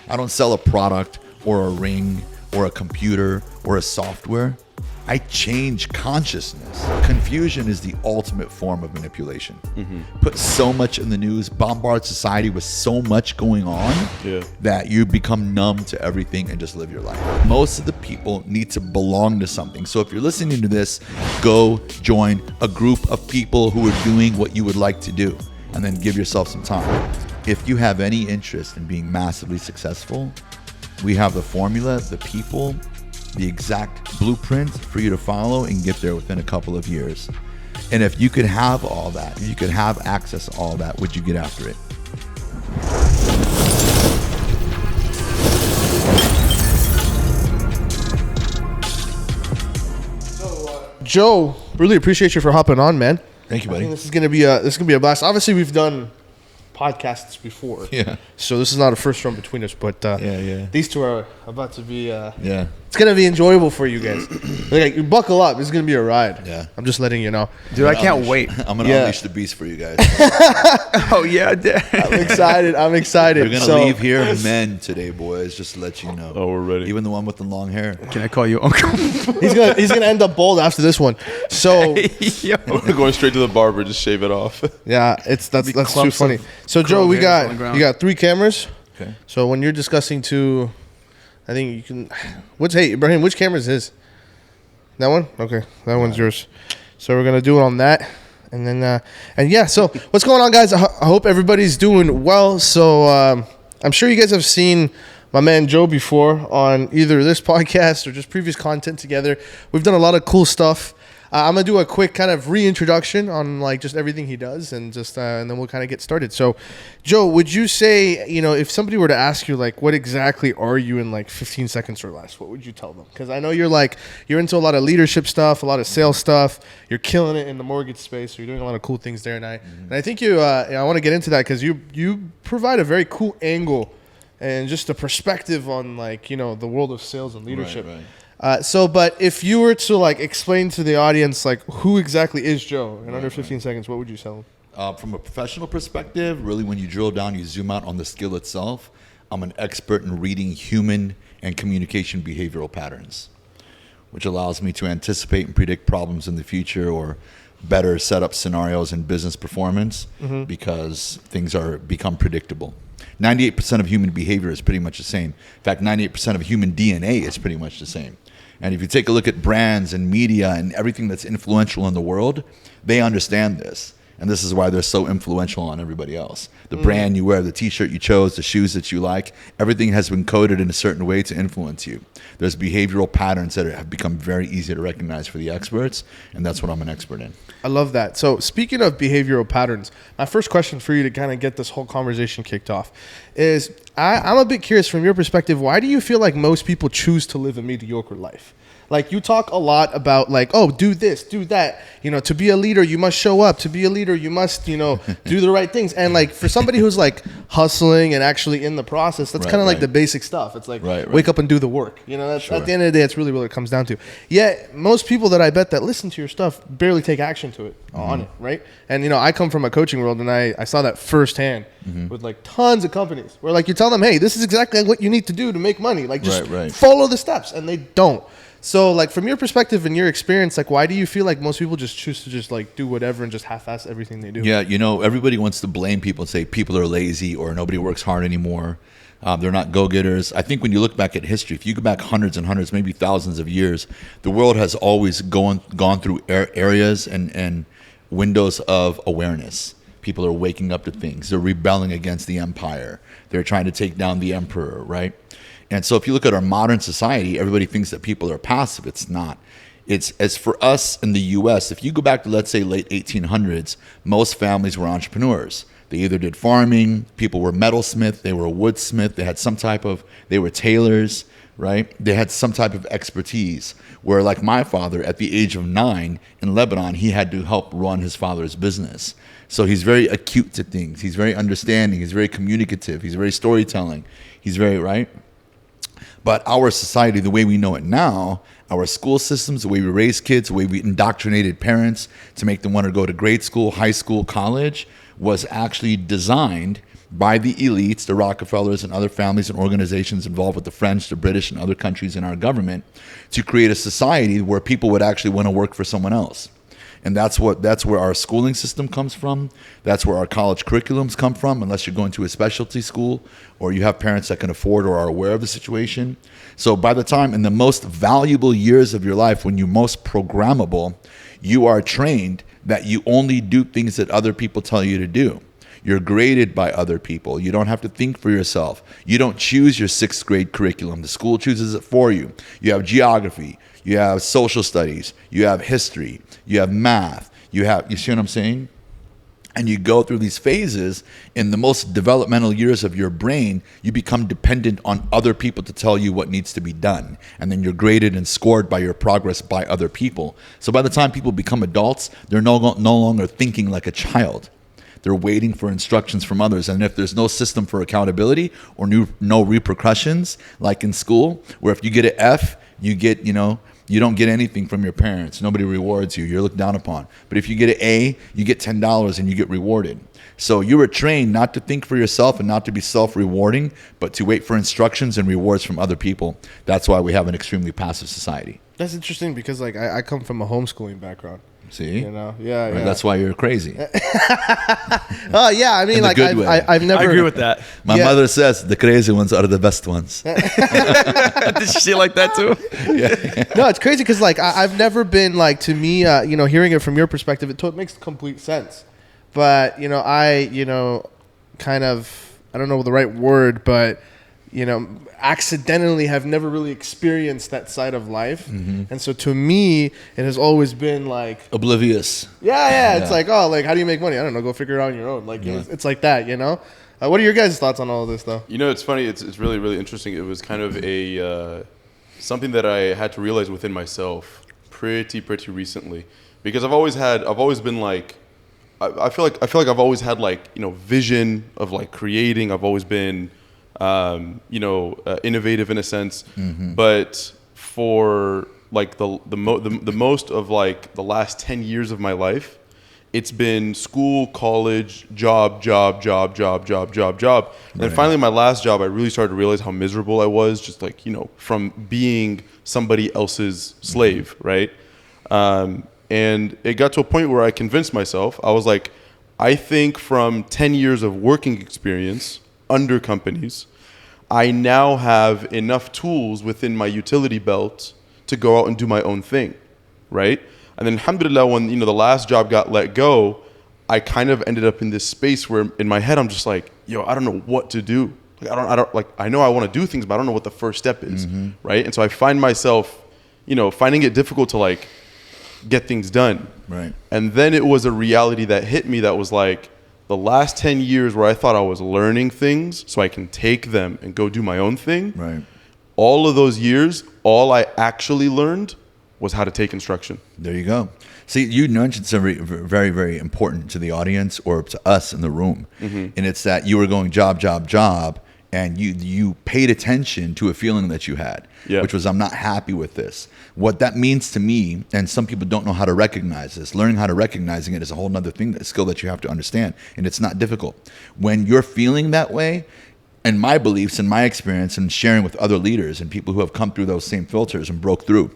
I don't sell a product or a ring or a computer or a software. I change consciousness. Confusion is the ultimate form of manipulation. Put so much in the news, bombard society with so much going on that you become numb to everything and just live your life. Most of the people need to belong to something. So if you're listening to this, go join a group of people who are doing what you would like to do, and then give yourself some time. If you have any interest in being massively successful, we have the formula, the people, the exact blueprint for you to follow and get there within a couple of years. And if you could have all that, if you could have access to all that, would you get after it? Joe, really appreciate you for hopping on, man. Thank you, I buddy. think this is gonna be a blast. Obviously, we've done podcasts before, so this is not a first run between us, but these two are about to be it's gonna be enjoyable for you guys. Like, you buckle up, it's gonna be a ride. I'm just letting you know, dude. I can't wait. I'm gonna unleash the beast for you guys. Oh yeah, I'm excited. We're gonna leave here men today, boys, just to let you know. Oh, we're ready. Even the one with the long hair. Can I call you uncle? He's gonna end up bald after this one. So Yo. We're going straight to the barber, just shave it off. yeah, that's too funny. So Joe, you got 3 cameras. Okay. So when you're discussing two, I think you can. Ibrahim, which camera is his? That one? Okay, that one's yours. So we're gonna do it on that, and then So what's going on, guys? I hope everybody's doing well. So I'm sure you guys have seen my man Joe before on either this podcast or just previous content together. We've done a lot of cool stuff. I'm gonna do a quick kind of reintroduction on like just everything he does, and just and then we'll kind of get started. So, Joe, would you say, if somebody were to ask you like, what exactly are you in like 15 seconds or less, what would you tell them? Because I know you're into a lot of leadership stuff, a lot of sales stuff. You're killing it in the mortgage space. So you're doing a lot of cool things there, and I think I want to get into that because you provide a very cool angle and just a perspective on like the world of sales and leadership. Right. But if you were to like explain to the audience like who exactly is Joe in under 15 seconds, what would you tell them? From a professional perspective, really when you drill down, you zoom out on the skill itself. I'm an expert in reading human and communication behavioral patterns, which allows me to anticipate and predict problems in the future or better set up scenarios in business performance because things become predictable. 98% of human behavior is pretty much the same. In fact, 98% of human DNA is pretty much the same. And if you take a look at brands and media and everything that's influential in the world, they understand this. And this is why they're so influential on everybody else. The brand you wear, the t-shirt you chose, the shoes that you like, everything has been coded in a certain way to influence you. There's behavioral patterns that have become very easy to recognize for the experts, and that's what I'm an expert in. I love that. So speaking of behavioral patterns, my first question for you to kind of get this whole conversation kicked off is I'm a bit curious from your perspective, why do you feel like most people choose to live a mediocre life? Like, you talk a lot about like, oh, do this, do that. To be a leader, you must show up. To be a leader, you must, do the right things. And like for somebody who's like hustling and actually in the process, that's kind of like the basic stuff. It's like wake up and do the work. That's at the end of the day, that's really what it comes down to. Yet most people that I bet that listen to your stuff barely take action to it on it, right? And I come from a coaching world, and I saw that firsthand with like tons of companies where like you tell them, hey, this is exactly what you need to do to make money. Like just follow the steps, and they don't. So, like, from your perspective and your experience, like, why do you feel like most people just choose to just, like, do whatever and just half-ass everything they do? Yeah, everybody wants to blame people and say people are lazy or nobody works hard anymore. They're not go-getters. I think when you look back at history, if you go back hundreds and hundreds, maybe thousands of years, the world has always gone through areas and windows of awareness. People are waking up to things. They're rebelling against the empire. They're trying to take down the emperor, right? And so if you look at our modern society, everybody thinks that people are passive. It's not. It's as for us in the U.S., if you go back to, let's say, late 1800s, most families were entrepreneurs. They either did farming, people were metalsmith, they were a woodsmith, they were tailors, right? They had some type of expertise. Where like my father, at the age of 9 in Lebanon, he had to help run his father's business. So he's very acute to things. He's very understanding. He's very communicative. He's very storytelling. He's very, right? But our society, the way we know it now, our school systems, the way we raise kids, the way we indoctrinated parents to make them want to go to grade school, high school, college, was actually designed by the elites, the Rockefellers and other families and organizations involved with the French, the British, and other countries in our government to create a society where people would actually want to work for someone else. And that's where our schooling system comes from. That's where our college curriculums come from, unless you're going to a specialty school or you have parents that can afford or are aware of the situation. So by the time in the most valuable years of your life, when you're most programmable, you are trained that you only do things that other people tell you to do. You're graded by other people. You don't have to think for yourself. You don't choose your 6th grade curriculum. The school chooses it for you. You have geography. You have social studies. You have history. You have math. You see what I'm saying? And you go through these phases. In the most developmental years of your brain, you become dependent on other people to tell you what needs to be done. And then you're graded and scored by your progress by other people. So by the time people become adults, they're no longer thinking like a child. They're waiting for instructions from others. And if there's no system for accountability or no repercussions, like in school, where if you get an F, you don't get anything from your parents. Nobody rewards you. You're looked down upon. But if you get an A, you get $10 and you get rewarded. So you were trained not to think for yourself and not to be self-rewarding, but to wait for instructions and rewards from other people. That's why we have an extremely passive society. That's interesting because like I come from a homeschooling background. See? Yeah. That's why you're crazy. Oh yeah, I mean, like I've never. I agree with that. My mother says the crazy ones are the best ones. Did she say like that too? No, it's crazy because like I've never been like, to me, hearing it from your perspective, it makes complete sense. But kind of, I don't know the right word, but accidentally have never really experienced that side of life. Mm-hmm. And so to me, it has always been like oblivious. Yeah. It's like, oh, like, how do you make money? I don't know. Go figure it out on your own. Like, it's like that, What are your guys' thoughts on all of this, though? It's funny. It's really, really interesting. It was kind of a something that I had to realize within myself pretty recently, because I've always been like, I feel like I've always had like, vision of like creating. I've always been innovative in a sense, mm-hmm. but for like the most of like the last 10 years of my life, it's been school, college, job. Right. And finally, my last job, I really started to realize how miserable I was, just like, from being somebody else's slave, mm-hmm. right? And it got to a point where I convinced myself, I was like, I think from 10 years of working experience under companies, I now have enough tools within my utility belt to go out and do my own thing, right? And then alhamdulillah, when the last job got let go, I kind of ended up in this space where in my head I'm just like, I don't know what to do. Like I know I want to do things, but I don't know what the first step is, mm-hmm. right? And so I find myself, finding it difficult to like get things done. Right. And then it was a reality that hit me that was like, the last 10 years where I thought I was learning things so I can take them and go do my own thing. Right. All of those years, all I actually learned was how to take instruction. There you go. See, you mentioned something very, very important to the audience or to us in the room. Mm-hmm. And it's that you were going job, and you paid attention to a feeling that you had, which was, I'm not happy with this. What that means to me, and some people don't know how to recognize this. Learning how to recognizing it is a whole other thing, a skill that you have to understand, and it's not difficult. When you're feeling that way, and my beliefs and my experience and sharing with other leaders and people who have come through those same filters and broke through,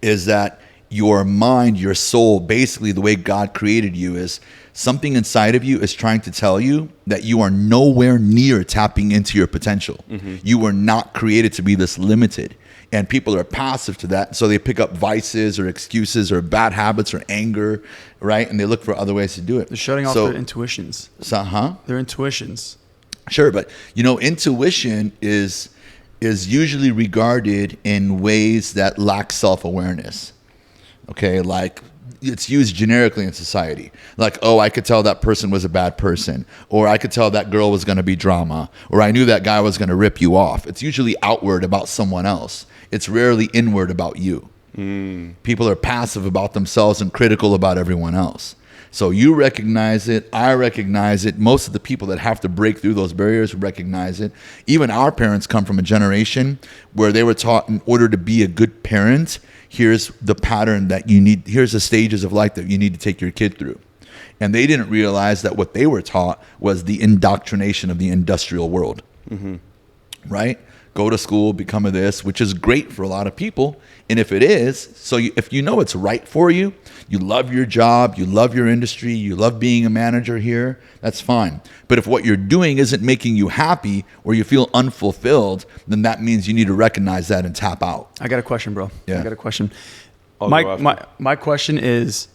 is that your mind, your soul, basically the way God created you is something inside of you is trying to tell you that you are nowhere near tapping into your potential. Mm-hmm. You were not created to be this limited. And people are passive to that. So they pick up vices or excuses or bad habits or anger, right? And they look for other ways to do it. They're shutting off their intuitions. Their intuitions. Sure, but intuition is usually regarded in ways that lack self-awareness. Okay, like it's used generically in society. Like, oh, I could tell that person was a bad person, or I could tell that girl was going to be drama, or I knew that guy was going to rip you off. It's usually outward about someone else. It's rarely inward about you. People are passive about themselves and critical about everyone else. So you recognize it, I recognize it. Most of the people that have to break through those barriers recognize it. Even our parents come from a generation where they were taught, in order to be a good parent, here's the pattern that you need, here's the stages of life that you need to take your kid through. And they didn't realize that what they were taught was the indoctrination of the industrial world. Right? Go to school, become a this, which is great for a lot of people. And if it is, if you know it's right for you, you love your job, you love your industry, you love being a manager here, that's fine. But if what you're doing isn't making you happy or you feel unfulfilled, then that means you need to recognize that and tap out. I got a question, bro. Yeah. I got a question. My question is,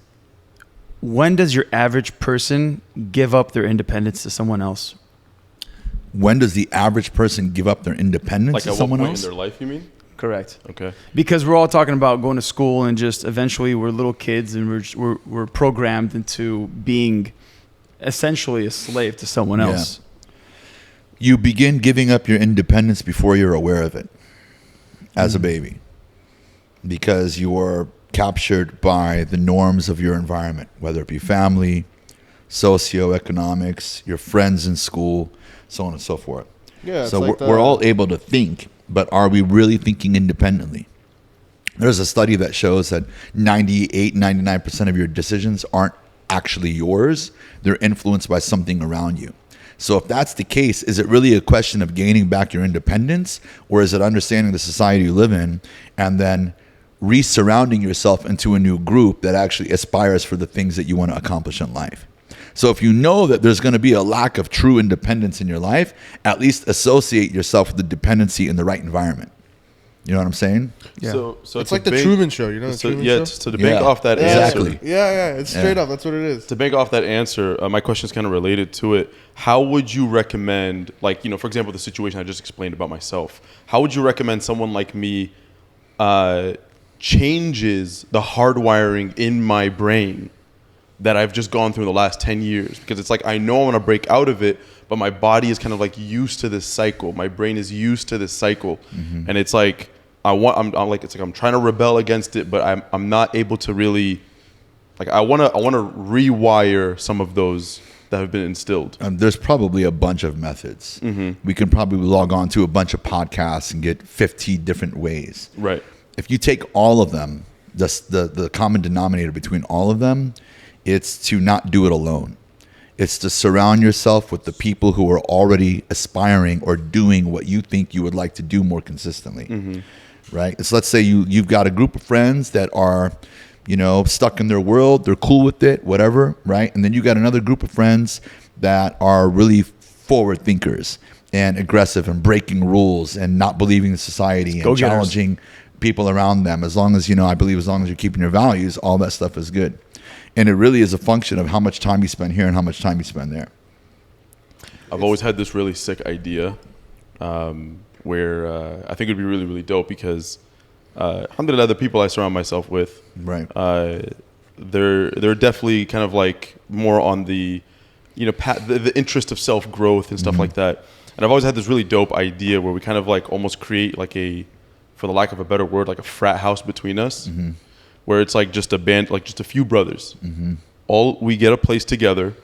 when does your average person give up their independence to someone else? When does the average person give up their independence to someone else? In their life, you mean? Correct. Okay. Because we're all talking about going to school and just eventually we're little kids and we're programmed into being essentially a slave to someone else. You begin giving up your independence before you're aware of it as a baby, because you're captured by the norms of your environment, whether it be family, socioeconomics, your friends in school, so on and so forth. Yeah. So we're all able to think, but are we really thinking independently? There's a study that shows that 99% of your decisions aren't actually yours. They're influenced by something around you. So if that's the case, is it really a question of gaining back your independence, or is it understanding the society you live in and then re-surrounding yourself into a new group that actually aspires for the things that you want to accomplish in life? So if you know that there's going to be a lack of true independence in your life, at least associate yourself with the dependency in the right environment. You know what I'm saying? Yeah. So it's like the Truman Show, you know? The Truman Show? So to bank off that exactly. answer. Yeah, it's straight up. That's what it is. To bank off that answer, my question is kind of related to it. How would you recommend, like, for example, the situation I just explained about myself, how would you recommend someone like me changes the hardwiring in my brain that I've just gone through in the last 10 years? Because it's like, I know I want to break out of it, but my body is kind of like used to this cycle. My brain is used to this cycle. And it's like, I'm trying to rebel against it, but I'm not able to really, like, I want to rewire some of those that have been instilled. There's probably a bunch of methods. We can probably log on to a bunch of podcasts and get 50 different ways. Right. If you take all of them, the common denominator between all of them, it's to not do it alone. It's to surround yourself with the people who are already aspiring or doing what you think you would like to do more consistently. Right? So let's say you've got a group of friends that are, stuck in their world. They're cool with it, whatever, right? And then you got another group of friends that are really forward thinkers and aggressive and breaking rules and not believing in society and challenging people around them. As long as, I believe as long as you're keeping your values, all that stuff is good. And it really is a function of how much time you spend here and how much time you spend there. I've always had this really sick idea where I think it would be really, really dope because 100 other people I surround myself with, right? They're definitely kind of like more on the, the interest of self-growth and stuff like that. And I've always had this really dope idea where we kind of like almost create like for the lack of a better word, like a frat house between us. Where it's like just a band, like just a few brothers. All we get a place together,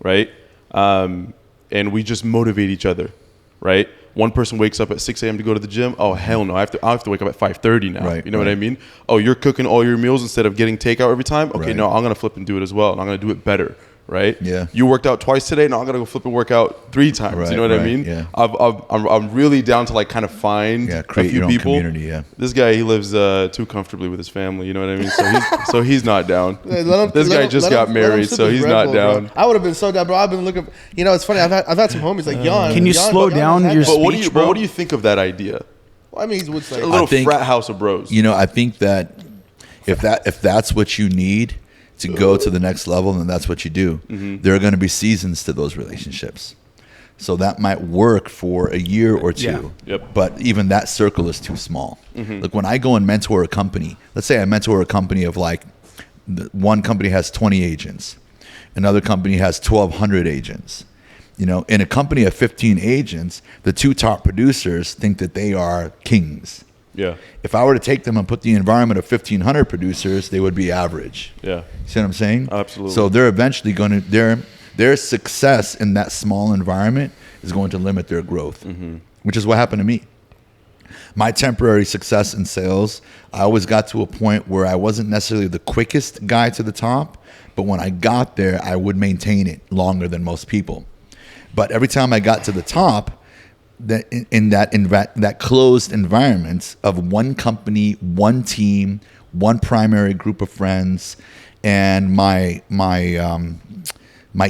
right? And we just motivate each other, right? One person wakes up at 6 a.m. to go to the gym. Oh, hell no. I have to wake up at 5:30 now. Right, you know what I mean? Oh, you're cooking all your meals instead of getting takeout every time? Okay, right. no, I'm going to flip and do it as well. And I'm going to do it better, right? Yeah. You worked out twice today. Now I'm going to go flip and work out 3 times. Right, you know what I right, mean? yeah. I'm really down to like kind of find create a few your own people. community, yeah. This guy, he lives too comfortably with his family. You know what I mean? So he's not down. This guy just got married, so he's not down. Bro. I would have been so down, bro. I've been looking. It's funny. I've had some homies like Jan. Can you slow down your But speech, bro? what do you think of that idea? Well, I mean, he would say A little frat house of bros. I think that if that's what you need to go to the next level, then that's what you do. There are going to be seasons to those relationships. So that might work for a year or two, but even that circle is too small. Like when I go and mentor a company, let's say I mentor a company of like, one company has 20 agents, another company has 1,200 agents. In a company of 15 agents, the 2 top producers think that they are kings. Yeah. If I were to take them and put the environment of 1,500 producers, they would be average. Yeah. See what I'm saying? Absolutely. So they're eventually going to their success in that small environment is going to limit their growth, which is what happened to me. My temporary success in sales, I always got to a point where I wasn't necessarily the quickest guy to the top, but when I got there, I would maintain it longer than most people. But every time I got to the top, in that closed environment of one company, one team, one primary group of friends, and my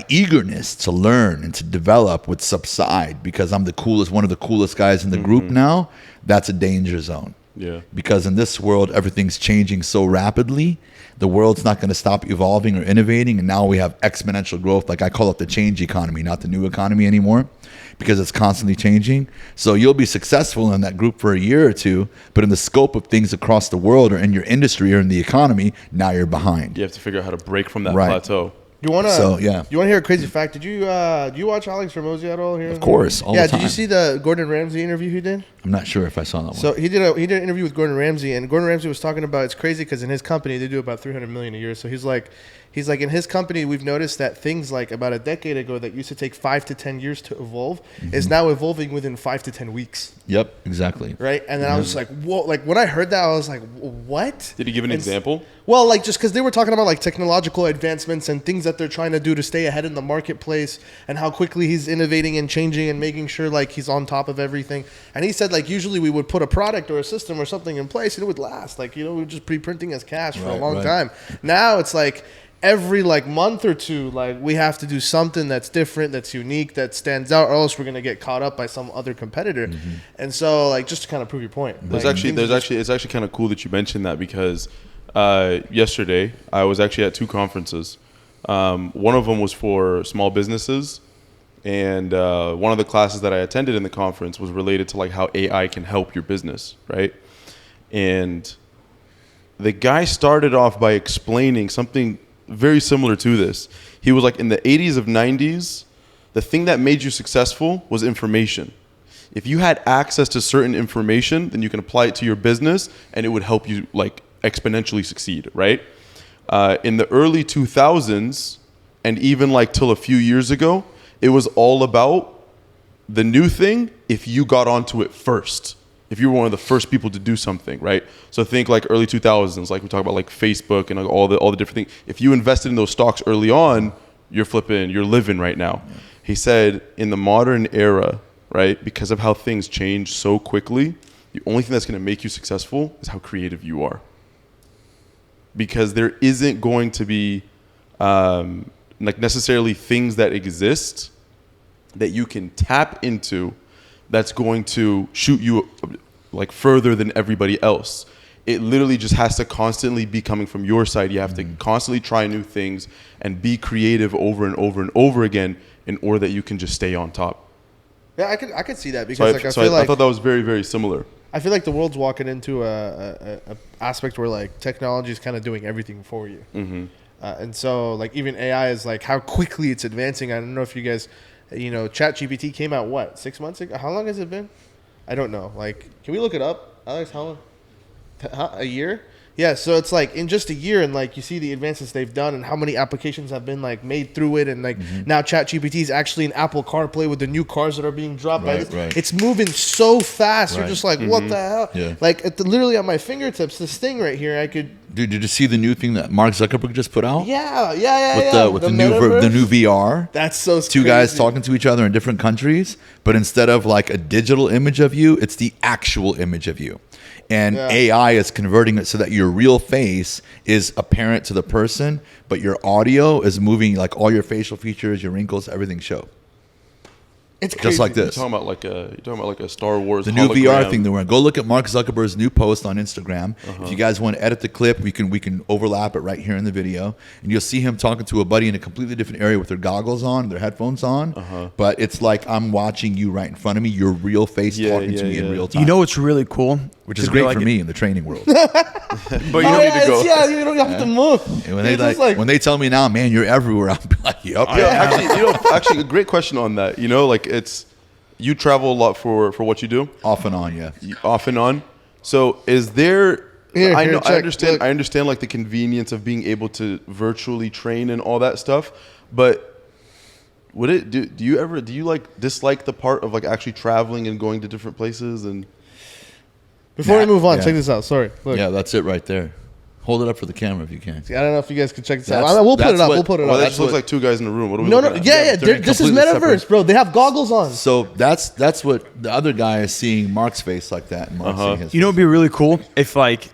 eagerness to learn and to develop would subside because I'm one of the coolest guys in the group now. That's a danger zone. Yeah. Because in this world, everything's changing so rapidly. The world's not going to stop evolving or innovating. And now we have exponential growth. Like I call it the change economy, not the new economy anymore, because it's constantly changing. So you'll be successful in that group for a year or two, but in the scope of things across the world or in your industry or in the economy, now you're behind. You have to figure out how to break from that Right. plateau. You wanna? So, yeah. You wanna hear a crazy fact? Did you do you watch Alex Ramosi at all here? Of course, all yeah. the time. Did you see the Gordon Ramsay interview he did? I'm not sure if I saw that one. So he did an interview with Gordon Ramsay, and Gordon Ramsay was talking about it's crazy because in his company they do about 300 million a year. So he's like in his company we've noticed that things like about a decade ago that used to take 5 to 10 years to evolve is now evolving within 5 to 10 weeks. Yep, exactly. Right, and then I was just like, whoa! Like when I heard that, I was like, what? Did he give an example? Well, like just because they were talking about like technological advancements and things that they're trying to do to stay ahead in the marketplace and how quickly he's innovating and changing and making sure like he's on top of everything. And he said like usually we would put a product or a system or something in place and it would last. Like, we were just pre-printing as cash for a long time. Now it's like every like month or two, like we have to do something that's different, that's unique, that stands out, or else we're gonna get caught up by some other competitor. And so like just to kind of prove your point. It's like, actually kind of cool that you mentioned that because yesterday I was actually at 2 conferences. One of them was for small businesses, and one of the classes that I attended in the conference was related to like how AI can help your business, right? And the guy started off by explaining something very similar to this. He was like, in the 80s of 90s, the thing that made you successful was information. If you had access to certain information, then you can apply it to your business and it would help you like exponentially succeed, right? In the early 2000s and even like till a few years ago, it was all about the new thing if you got onto it first. If you were one of the first people to do something, right? So think like early 2000s, like we talk about like Facebook and like all the different things. If you invested in those stocks early on, you're living right now. Yeah. He said in the modern era, right, because of how things change so quickly, the only thing that's going to make you successful is how creative you are. Because there isn't going to be like necessarily things that exist that you can tap into that's going to shoot you like further than everybody else. It literally just has to constantly be coming from your side. You have to constantly try new things and be creative over and over and over again in order that you can just stay on top. Yeah, I could see that because I thought that was very, very similar. I feel like the world's walking into a aspect where like technology is kind of doing everything for you. And so like even AI is like how quickly it's advancing. I don't know if you guys, ChatGPT came out, what, 6 months ago? How long has it been? I don't know. Like, can we look it up, Alex? How long? A year? Yeah, so it's like in just a year, and like you see the advances they've done and how many applications have been like made through it, and like now ChatGPT is actually in Apple CarPlay with the new cars that are being dropped. It's moving so fast. You're just like, what the hell? Yeah. Like literally at my fingertips, this thing right here, I could. Dude, did you see the new thing that Mark Zuckerberg just put out? Yeah. With the new VR. That's so Two guys talking to each other in different countries, but instead of like a digital image of you, it's the actual image of you. And AI is converting it so that your real face is apparent to the person, but your audio is moving, like all your facial features, your wrinkles, everything show. It's crazy. Just like this. You're talking about like a Star Wars. The new VR thing. Go look at Mark Zuckerberg's new post on Instagram. If you guys want to edit the clip, we can overlap it right here in the video, and you'll see him talking to a buddy in a completely different area with their goggles on, their headphones on. But it's like I'm watching you right in front of me, your real face talking to me in real time. You know what's really cool? Which is great for me in the training world. But you don't need to go. Yeah, you don't have to move. And when they tell me now, man, you're everywhere, I'll be like, yep. Actually, a great question on that. Like you travel a lot for what you do. Off and on, yeah. Off and on. So is there? I understand. Look. I understand like the convenience of being able to virtually train and all that stuff. But would it do you like dislike the part of like actually traveling and going to different places and? Before we move on, Yeah. check this out. Sorry. Look. Yeah, that's it right there. Hold it up for the camera if you can. I don't know if you guys can check this out. That's- We'll put that's it up. what- We'll put it Well, up. that just looks like two guys in a room. What are we No, looking no. at? Yeah, they're this is completely metaverse, separate. bro. They have goggles on. So that's what the other guy is seeing Mark's face like that, and Mark's seeing his You know, face. it'd be really cool if like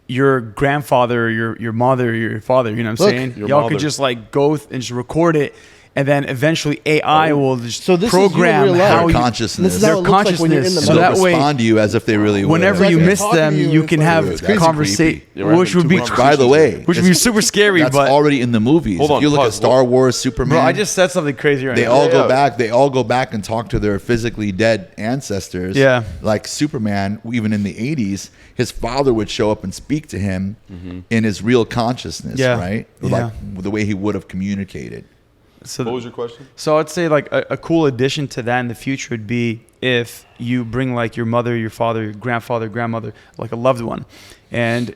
your grandfather, your mother, your father. You know what I'm Look, saying? your Y'all mother. could just like go and just record it, and then eventually AI will just So this is you in program real life. how Their you. consciousness. This is how Their it looks like when you're in the consciousness, and so they'll that way, respond to you as if they really would. whenever like you they're miss talking them, to you, you it's can like- have Dude, that's conversation, creepy. Yeah, we're which having would be two By the way, which would be super scary. that's But already in the movies. Hold If on, you look at pause. Star Wars, Superman, bro, I just said something crazy right they now. all go yeah. back. They all go back and talk to their physically dead ancestors. Yeah. like Superman. Even in the '80s, his father would show up and speak to him in his real consciousness. Yeah. Right, Yeah. like the way he would have communicated. So What was your question? So I'd say like a cool addition to that in the future would be if you bring like your mother, your father, your grandfather, grandmother, like a loved one, and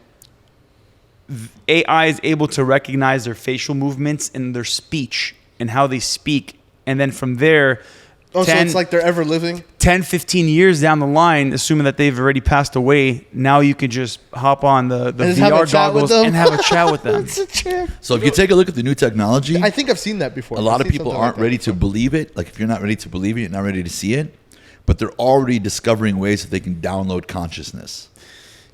AI is able to recognize their facial movements and their speech and how they speak, and then from there, Oh, so it's like they're ever living? 10, 15 years down the line, assuming that they've already passed away, now you can just hop on the just have a VR chat with goggles them? and have a chat with them. It's a trip. So if you take a look at the new technology, I think I've seen that before. a lot I've of seen people something aren't like that ready to believe it. Like if you're not ready to believe it, you're not ready to see it. But they're already discovering ways that they can download consciousness,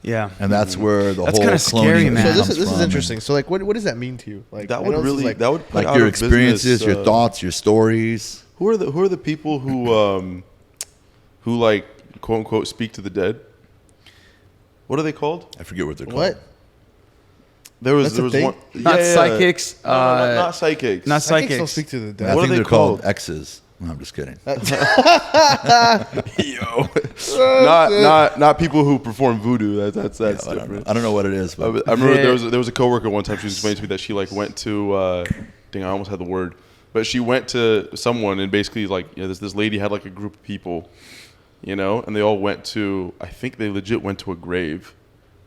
Yeah. and that's where the That's whole kinda scary, cloning man. So comes this is from, and- interesting. So like, what does that mean to you? Like That I would know this is really like, that would put Like out your of experiences, business, your thoughts, your stories. Who are the people who like quote unquote speak to the dead? What are they called? I forget what they're called. what? There That's a was thing? one. Not psychics, No, not psychics. not Psychics don't psychics. speak to the I dead. What think are they're they called called? X's. No, I'm just kidding. Yo, not people who perform voodoo. That's I don't know. different. I don't know what it is, but I remember They- there was a coworker one time. She was explaining to me that she like went to. Dang, I almost had the word, but she went to someone and basically like this lady had like a group of people, and they all went to. I think they legit went to a grave,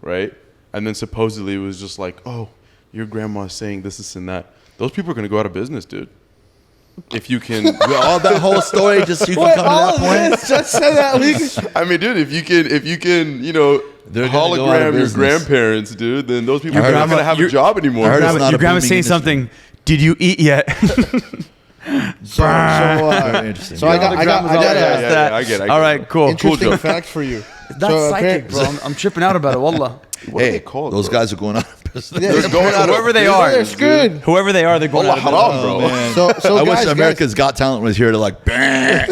right? And then supposedly it was just like, oh, your grandma's saying this and that. Those people are gonna go out of business, dude. If you can, all that whole story just so you can Wait, come all to of that point. this just so that we can, I mean, dude, if you can, They're gonna go out of hologram your business. grandparents, dude, then those people I are heard- not gonna have a job anymore. I heard Your it's grandma- not your a grandma's booming saying industry. something. Did you eat yet? Very interesting. so I got that. I get it. All right, cool. interesting Joe. fact for you. It's not So psychic, apparent- bro. I'm tripping out about it. Wallah. What are Hey, they called? those bro? guys are going out of business. Yeah, They're going out of Whoever they business, are. They're screwed. Whoever they are, they're going Allah out of haram, business. bro. Man. So I wish guys, America's Got Talent was here to like, bang.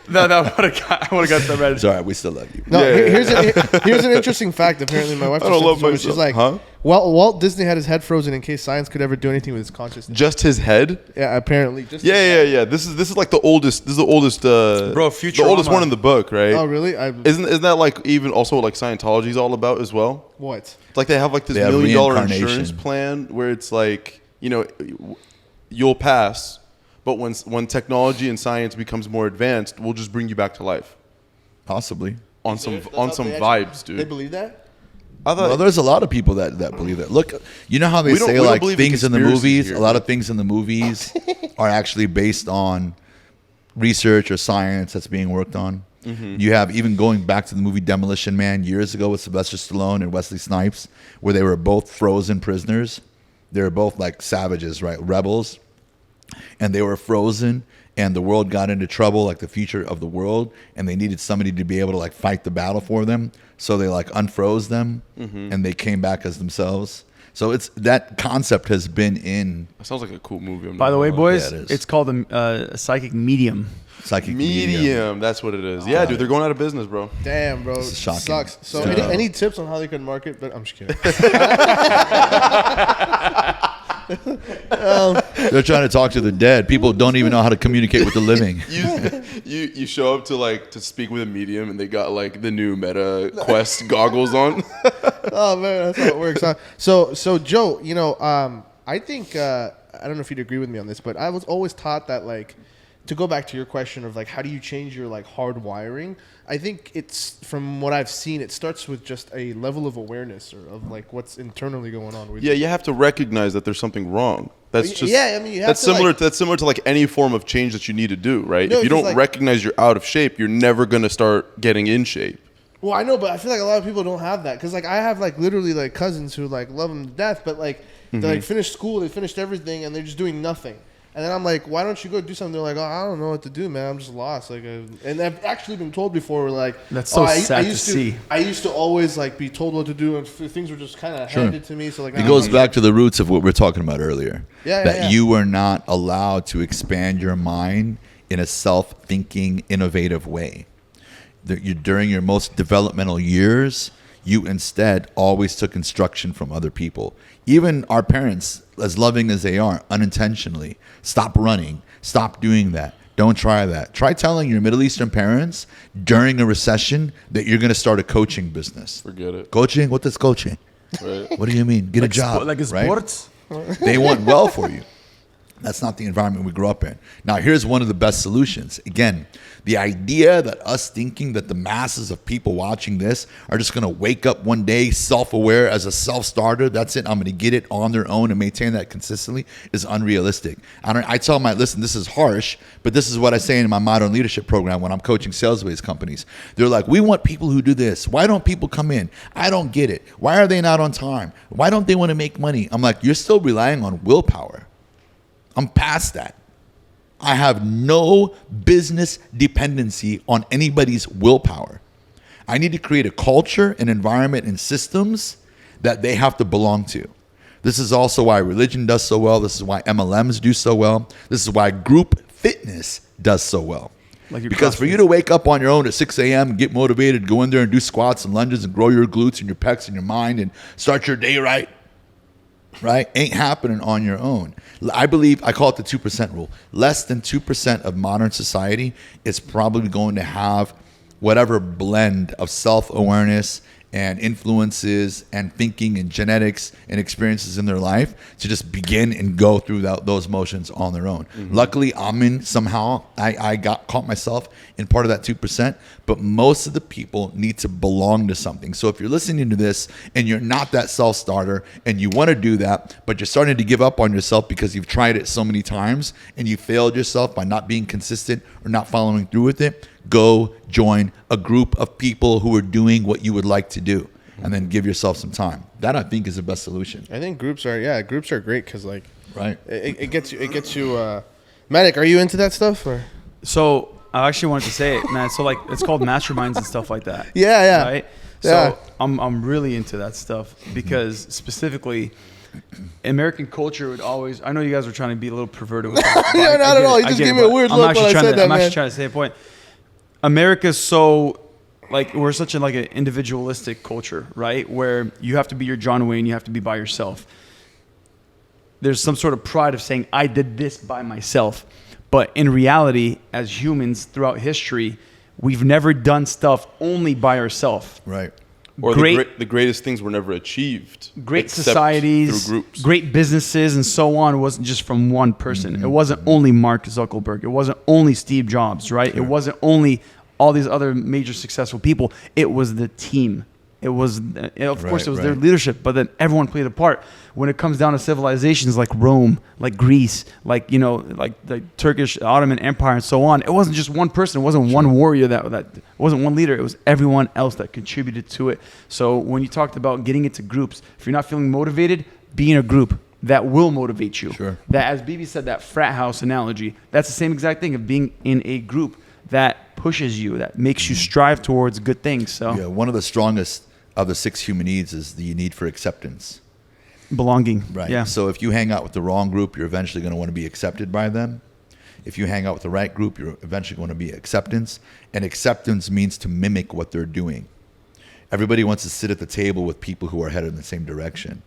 No, I would have got the red. It's all right. We still love you. No, Yeah, yeah. here's an interesting fact. Apparently, my wife. I don't just love said this to me. She's like, myself. Huh? Walt Disney had his head frozen in case science could ever do anything with his consciousness. Just his head. Yeah, apparently. Just Yeah. This is like the oldest. This is the oldest. Bro, the oldest Futurama. one in the book, right? Oh, really? Isn't that like even also like Scientology is all about as well? What? It's like they have like this They have $1 million reincarnation. insurance plan where it's like you'll pass, but when technology and science becomes more advanced, we'll just bring you back to life Possibly. on some That's how they vibes, They dude. believe that? I thought Well, there's a lot of people that believe that. Look, you know how they We don't- say we don't like believe in things in the conspiracies movies. here, A lot man. of things in the movies are actually based on research or science that's being worked on. Mm-hmm. You have even going back to the movie Demolition Man years ago with Sylvester Stallone and Wesley Snipes, where they were both frozen prisoners. They were both like savages, right? Rebels, and they were frozen. And the world got into trouble, like the future of the world, and they needed somebody to be able to like fight the battle for them. So they like unfroze them, and they came back as themselves. So it's that concept has been in that sounds like a cool movie. I'm By not the way, gonna lie. boys, Yeah, it is. it's called a psychic medium. psychic Medium. That's what it is. Yeah, dude, they're going out of business, bro. Damn, bro. is shocking. Sucks. So, Yeah. any tips on how they can market? But I'm just kidding. They're trying to talk to the dead. People don't even know how to communicate with the living. You show up to speak with a medium, and they got like the new Meta Quest goggles on. Oh man, that's how it works. Huh? So Joe, I think I don't know if you'd agree with me on this, but I was always taught that like to go back to your question of like how do you change your like hard wiring. I think it's from what I've seen, it starts with just a level of awareness or of like what's internally going on with Yeah, you. you have to recognize that there's something wrong. That's just Yeah, I mean, you have that's to, similar. like- That's similar to like any form of change that you need to do, right? No, if you because, don't like- recognize you're out of shape, you're never gonna start getting in shape. Well, I know, but I feel like a lot of people don't have that because, like, I have like literally like cousins who like love them to death, but like they like finished school, they finished everything, and they're just doing nothing. And then I'm like, why don't you go do something? They're like, oh, I don't know what to do, man. I'm just lost. Like, and I've actually been told before, like, that's so sad to see. I used to always like be told what to do, and things were just kind of handed to me. So like, it goes back to the roots of what we were talking about earlier. Yeah, you were not allowed to expand your mind in a self-thinking, innovative way. During your most developmental years, you instead always took instruction from other people. Even our parents, as loving as they are, unintentionally, stop running, stop doing that, don't try that. Try telling your Middle Eastern parents during a recession that you're going to start a coaching business. Forget it. Coaching? What is coaching? Right. What do you mean? Get like a job. like right? sports? They want well for you. That's not the environment we grew up in. Now, here's one of the best solutions. Again, the idea that us thinking that the masses of people watching this are just going to wake up one day self-aware as a self-starter, that's it, I'm going to get it on their own and maintain that consistently, is unrealistic. I tell my, listen, this is harsh, but this is what I say in my modern leadership program when I'm coaching sales-based companies. They're like, we want people who do this. Why don't people come in? I don't get it. Why are they not on time? Why don't they want to make money? I'm like, you're still relying on willpower. I'm past that. I have no business dependency on anybody's willpower. I need to create a culture, an environment, and systems that they have to belong to. This is also why religion does so well. This is why MLMs do so well. This is why group fitness does so well. Because for you to wake up on your own at 6 a.m. and get motivated, go in there and do squats and lunges and grow your glutes and your pecs and your mind and start your day right, ain't happening on your own. I believe, I call it the 2% rule. Less than 2% of modern society is probably going to have whatever blend of self-awareness and influences and thinking and genetics and experiences in their life to just begin and go through those motions on their own. Mm-hmm. Luckily, I'm in somehow, I caught myself in part of that 2%, but most of the people need to belong to something. So if you're listening to this and you're not that self-starter and you want to do that, but you're starting to give up on yourself because you've tried it so many times and you failed yourself by not being consistent or not following through with it, go join a group of people who are doing what you would like to do, and then give yourself some time. That, I think, is the best solution. I think groups are great because like right, it gets you. Malik, are you into that stuff or? So I actually wanted to say it, man. So like it's called masterminds and stuff like that. Yeah. Right. Yeah. So I'm really into that stuff because specifically, American culture would always. I know you guys were trying to be a little perverted with that. Yeah, not at all. You just gave me a weird look when I said that, man. I'm actually trying to say a point. America's so, like, we're such an individualistic culture, right? Where you have to be your John Wayne, you have to be by yourself. There's some sort of pride of saying, I did this by myself. But in reality, as humans throughout history, we've never done stuff only by ourselves. Right. Or the greatest things were never achieved. Great societies, through groups. Great businesses, and so on wasn't just from one person. Mm-hmm. It wasn't only Mark Zuckerberg. It wasn't only Steve Jobs, right? Sure. It wasn't only all these other major successful people. It was the team. It was, of course, it was their leadership, but then everyone played a part. When it comes down to civilizations like Rome, like Greece, like the Turkish Ottoman Empire and so on, it wasn't just one person. It wasn't one warrior that it wasn't one leader. It was everyone else that contributed to it. So when you talked about getting into groups, if you're not feeling motivated, be in a group that will motivate you. Sure. That, as BB said, that frat house analogy, that's the same exact thing of being in a group that pushes you, that makes you strive towards good things. So yeah, one of the strongest of the 6 human needs is the need for acceptance. Belonging. Right. Yeah. So if you hang out with the wrong group, you're eventually going to want to be accepted by them. If you hang out with the right group, you're eventually going to be acceptance. And acceptance means to mimic what they're doing. Everybody wants to sit at the table with people who are headed in the same direction.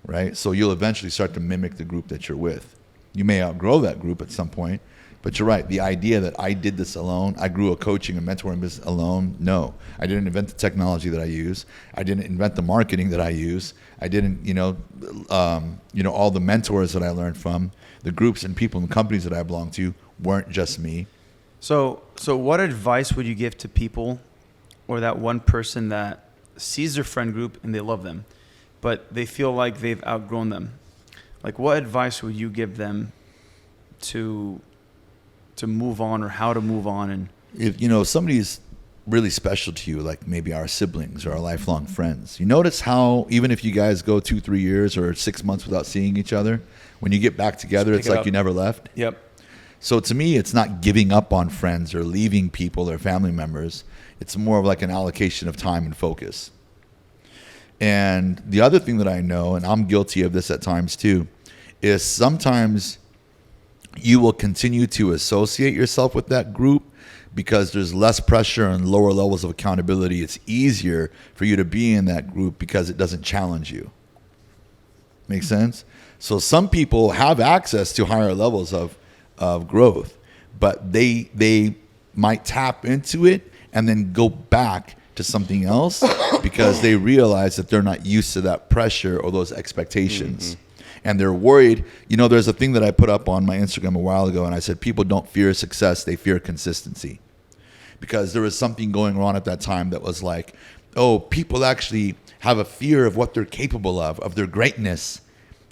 Right? So you'll eventually start to mimic the group that you're with. You may outgrow that group at some point, but you're right. The idea that I did this alone, I grew a coaching and mentoring business alone, no. I didn't invent the technology that I use. I didn't invent the marketing that I use. I didn't, all the mentors that I learned from, the groups and people and companies that I belong to weren't just me. So what advice would you give to people, or that one person that sees their friend group and they love them, but they feel like they've outgrown them? Like, what advice would you give them to move on, or how to move on? And if somebody's really special to you, like maybe our siblings or our lifelong friends. You notice how even if you guys go 2-3 years or 6 months without seeing each other, when you get back together, it's pick it like up. you never left. Yep. So to me, it's not giving up on friends or leaving people or family members. It's more of like an allocation of time and focus. And the other thing that I know, and I'm guilty of this at times too, is sometimes you will continue to associate yourself with that group because there's less pressure and lower levels of accountability. It's easier for you to be in that group because it doesn't challenge you. Make sense? So some people have access to higher levels of growth, but they might tap into it and then go back to something else because they realize that they're not used to that pressure or those expectations. And they're worried. You know, there's a thing that I put up on my Instagram a while ago, and I said, people don't fear success, they fear consistency. Because there was something going on at that time that was like, oh, people actually have a fear of what they're capable of their greatness.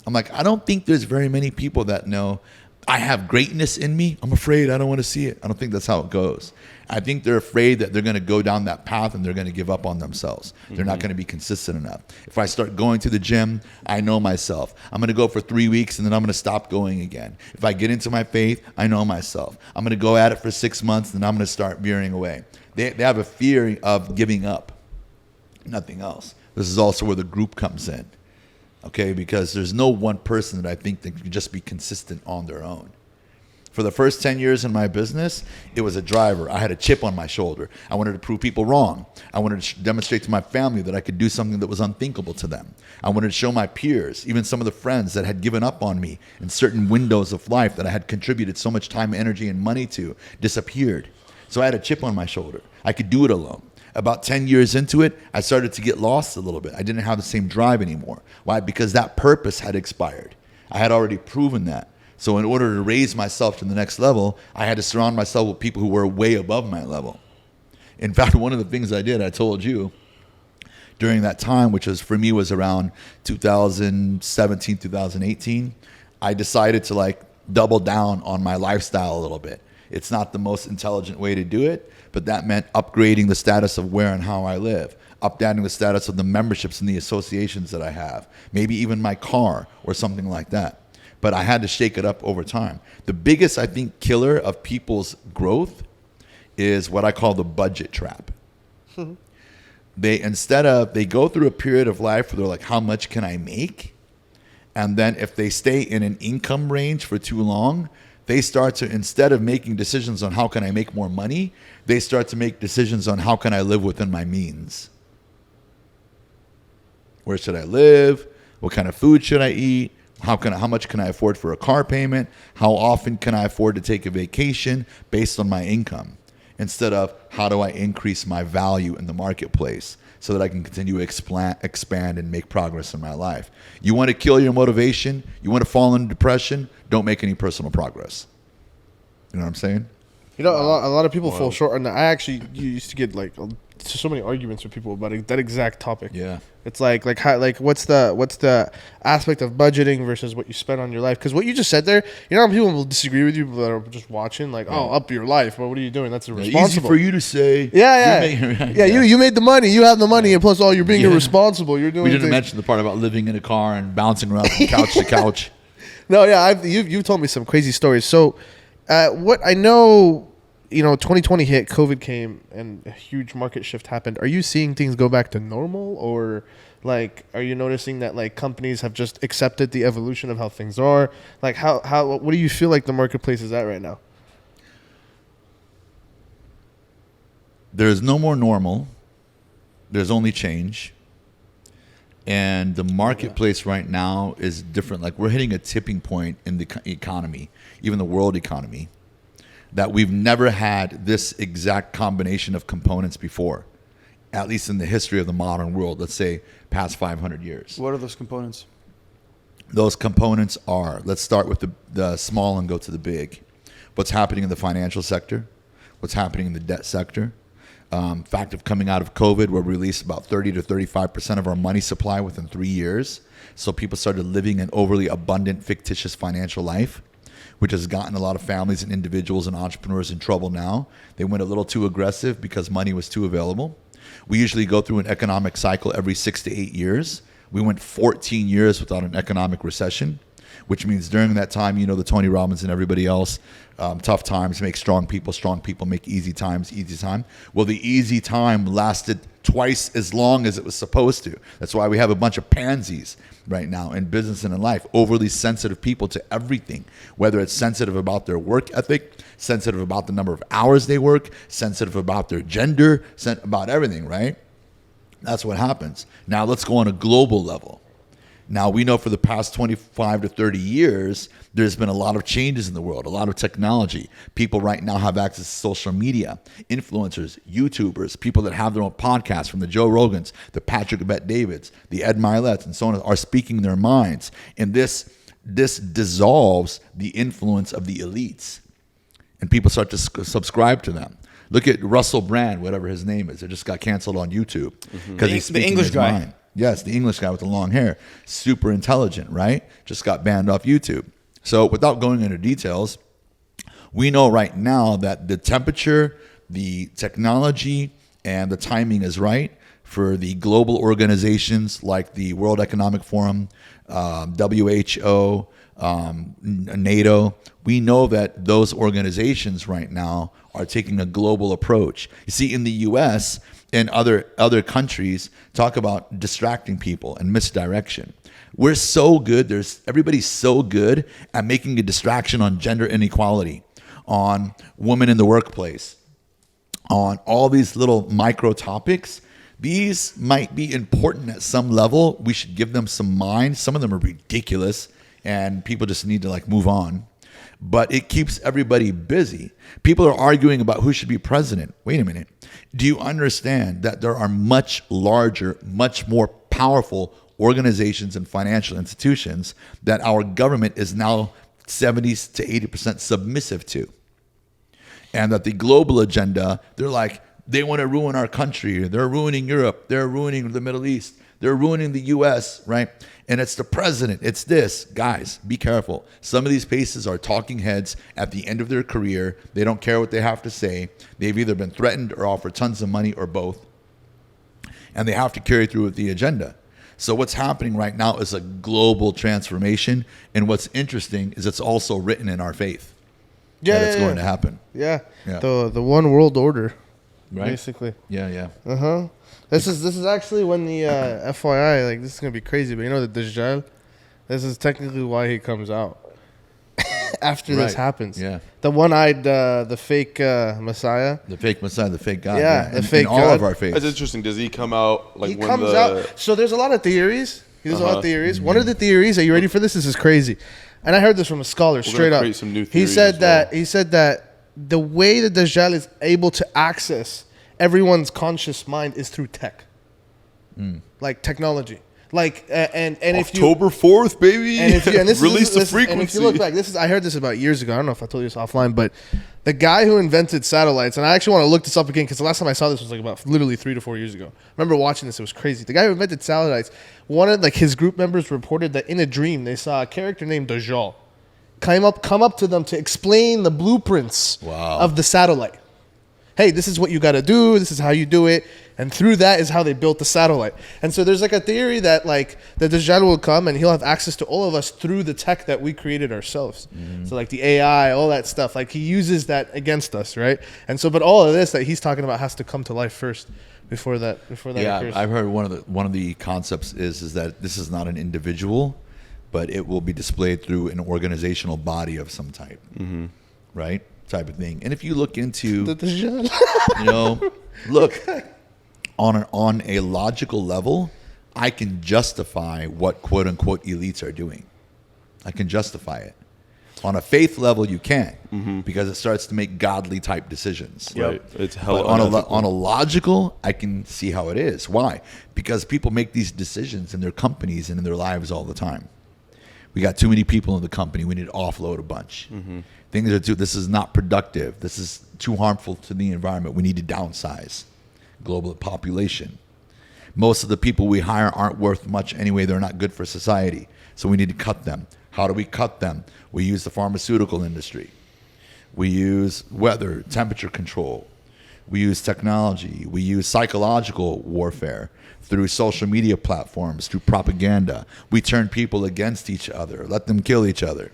I'm like, I don't think there's very many people that know I have greatness in me. I'm afraid I don't want to see it. I don't think that's how it goes. I think they're afraid that they're going to go down that path and they're going to give up on themselves. They're not going to be consistent enough. If I start going to the gym, I know myself. I'm going to go for 3 weeks and then I'm going to stop going again. If I get into my faith, I know myself. I'm going to go at it for 6 months and then I'm going to start veering away. They have a fear of giving up. Nothing else. This is also where the group comes in. Okay, because there's no one person that I think that can just be consistent on their own. For the first 10 years in my business, it was a driver. I had a chip on my shoulder. I wanted to prove people wrong. I wanted to demonstrate to my family that I could do something that was unthinkable to them. I wanted to show my peers, even some of the friends that had given up on me in certain windows of life that I had contributed so much time, energy, and money to, disappeared. So I had a chip on my shoulder. I could do it alone. About 10 years into it, I started to get lost a little bit. I didn't have the same drive anymore. Why? Because that purpose had expired. I had already proven that. So in order to raise myself to the next level, I had to surround myself with people who were way above my level. In fact, one of the things I did, I told you, during that time, which was for me was around 2017, 2018, I decided to like double down on my lifestyle a little bit. It's not the most intelligent way to do it, but that meant upgrading the status of where and how I live, updating the status of the memberships and the associations that I have, maybe even my car or something like that. But I had to shake it up over time. The biggest, I think, killer of people's growth is what I call the budget trap. They go through a period of life where they're like, how much can I make? And then if they stay in an income range for too long, they start to, instead of making decisions on how can I make more money, they start to make decisions on how can I live within my means. Where should I live? What kind of food should I eat? How much can I afford for a car payment? How often can I afford to take a vacation based on my income? Instead of how do I increase my value in the marketplace so that I can continue to expand and make progress in my life. You want to kill your motivation? You want to fall into depression? Don't make any personal progress. You know what I'm saying? You know, a lot of people fall short. And I actually used to get like so many arguments with people about that exact topic. Yeah. It's like what's the aspect of budgeting versus what you spend on your life? Because what you just said there, you know, people will disagree with you that are just watching, like, oh, up your life. Well, what are you doing? That's irresponsible. Easy for you to say. Yeah. You made the money. You have the money, and plus, you're being irresponsible. You're doing. We didn't mention the part about living in a car and bouncing around from couch to couch. No, yeah, you've told me some crazy stories. So, what I know. 2020 hit, COVID came, and a huge market shift happened. Are you seeing things go back to normal, or like, are you noticing that like companies have just accepted the evolution of how things are? Like, what do you feel like the marketplace is at right now? There's no more normal. There's only change. And the marketplace right now is different. Like, we're hitting a tipping point in the economy, even the world economy, that we've never had this exact combination of components before, at least in the history of the modern world, let's say past 500 years. What are those components? Those components are, let's start with the small and go to the big. What's happening in the financial sector? What's happening in the debt sector? Fact of coming out of COVID, we released about 30 to 35% of our money supply within 3 years. So people started living an overly abundant, fictitious financial life. which has gotten a lot of families and individuals and entrepreneurs in trouble now. They went a little too aggressive because money was too available. We usually go through an economic cycle every 6 to 8 years. We went 14 years without an economic recession, which means during that time, you know, the Tony Robbins and everybody else, tough times make strong people make easy times, easy time. Well, the easy time lasted twice as long as it was supposed to. That's why we have a bunch of pansies right now in business and in life, overly sensitive people to everything, whether it's sensitive about their work ethic, sensitive about the number of hours they work, sensitive about their gender, about everything, right? That's what happens. Now let's go on a global level. Now, we know for the past 25 to 30 years, there's been a lot of changes in the world, a lot of technology. People right now have access to social media, influencers, YouTubers, people that have their own podcasts, from the Joe Rogans, the Patrick Bet-Davids, the Ed Milett's, and so on, are speaking their minds. And this dissolves the influence of the elites. And people start to subscribe to them. Look at Russell Brand, whatever his name is. It just got canceled on YouTube because he's speaking English his guy. mind. Yes, the English guy with the long hair. Super intelligent, right? Just got banned off YouTube. So without going into details, we know right now that the temperature, the technology, and the timing is right for the global organizations like the World Economic Forum, WHO, NATO. We know that those organizations right now are taking a global approach. You see, in the U.S., and other countries talk about distracting people and misdirection. We're so good. Everybody's so good at making a distraction on gender inequality, on women in the workplace, on all these little micro topics. These might be important at some level. We should give them some mind. Some of them are ridiculous, and people just need to move on. But it keeps everybody busy. People are arguing about who should be president. Wait a minute. Do you understand that there are much larger, much more powerful organizations and financial institutions that our government is now 70 to 80% submissive to? And that the global agenda, they want to ruin our country. They're ruining Europe. They're ruining the Middle East. They're ruining the U.S., right? And it's the president. It's this. Guys, be careful. Some of these faces are talking heads at the end of their career. They don't care what they have to say. They've either been threatened or offered tons of money or both. And they have to carry through with the agenda. So what's happening right now is a global transformation. And what's interesting is it's also written in our faith that it's going to happen. Yeah. Yeah. The one world order, Right? basically. Yeah. Uh-huh. This is actually when the FYI, this is gonna be crazy, but you know the Dajjal, this is technically why he comes out after this happens. Yeah. The one-eyed, the fake Messiah. The fake Messiah, the fake God. Yeah, the in, fake in all God. of our faiths. That's interesting. Does he come out He comes out. So there's a lot of theories. There's a lot of theories. One of the theories. Are you ready for this? This is crazy, and I heard this from a scholar straight up. create some new He theories said as well. he said that the way the Dajjal is able to access everyone's conscious mind is through tech, like technology, and if you October 4th, baby. and if you and this release is, the this, frequency. and if you look back, I heard this about years ago. I don't know if I told you this offline, but the guy who invented satellites, and I actually want to look this up again because the last time I saw this was about literally 3 to 4 years ago. I remember watching this; it was crazy. The guy who invented satellites, his group members reported that in a dream they saw a character named Dajjal come up to them to explain the blueprints of the satellite. Hey, this is what you got to do. This is how you do it. And through that is how they built the satellite. And so there's a theory that the Dajjal will come and he'll have access to all of us through the tech that we created ourselves. So the AI, all that stuff, he uses that against us, right? And so, but all of this that he's talking about has to come to life first before that occurs. I've heard one of the concepts is that this is not an individual, but it will be displayed through an organizational body of some type, right? Type of thing. And if you look into The Dajjal. look on a logical level, I can justify what quote unquote elites are doing. I can justify it. On a faith level, you can't, because it starts to make godly type decisions. Right. It's hella But unethical. on a logical, I can see how it is. Why? Because people make these decisions in their companies and in their lives all the time. We got too many people in the company. We need to offload a bunch. Things are this is not productive. This is too harmful to the environment. We need to downsize. Global population. Most of the people we hire aren't worth much anyway. They're not good for society. So we need to cut them. How do we cut them? We use the pharmaceutical industry. We use weather, temperature control. We use technology. We use psychological warfare through social media platforms, through propaganda. We turn people against each other, let them kill each other,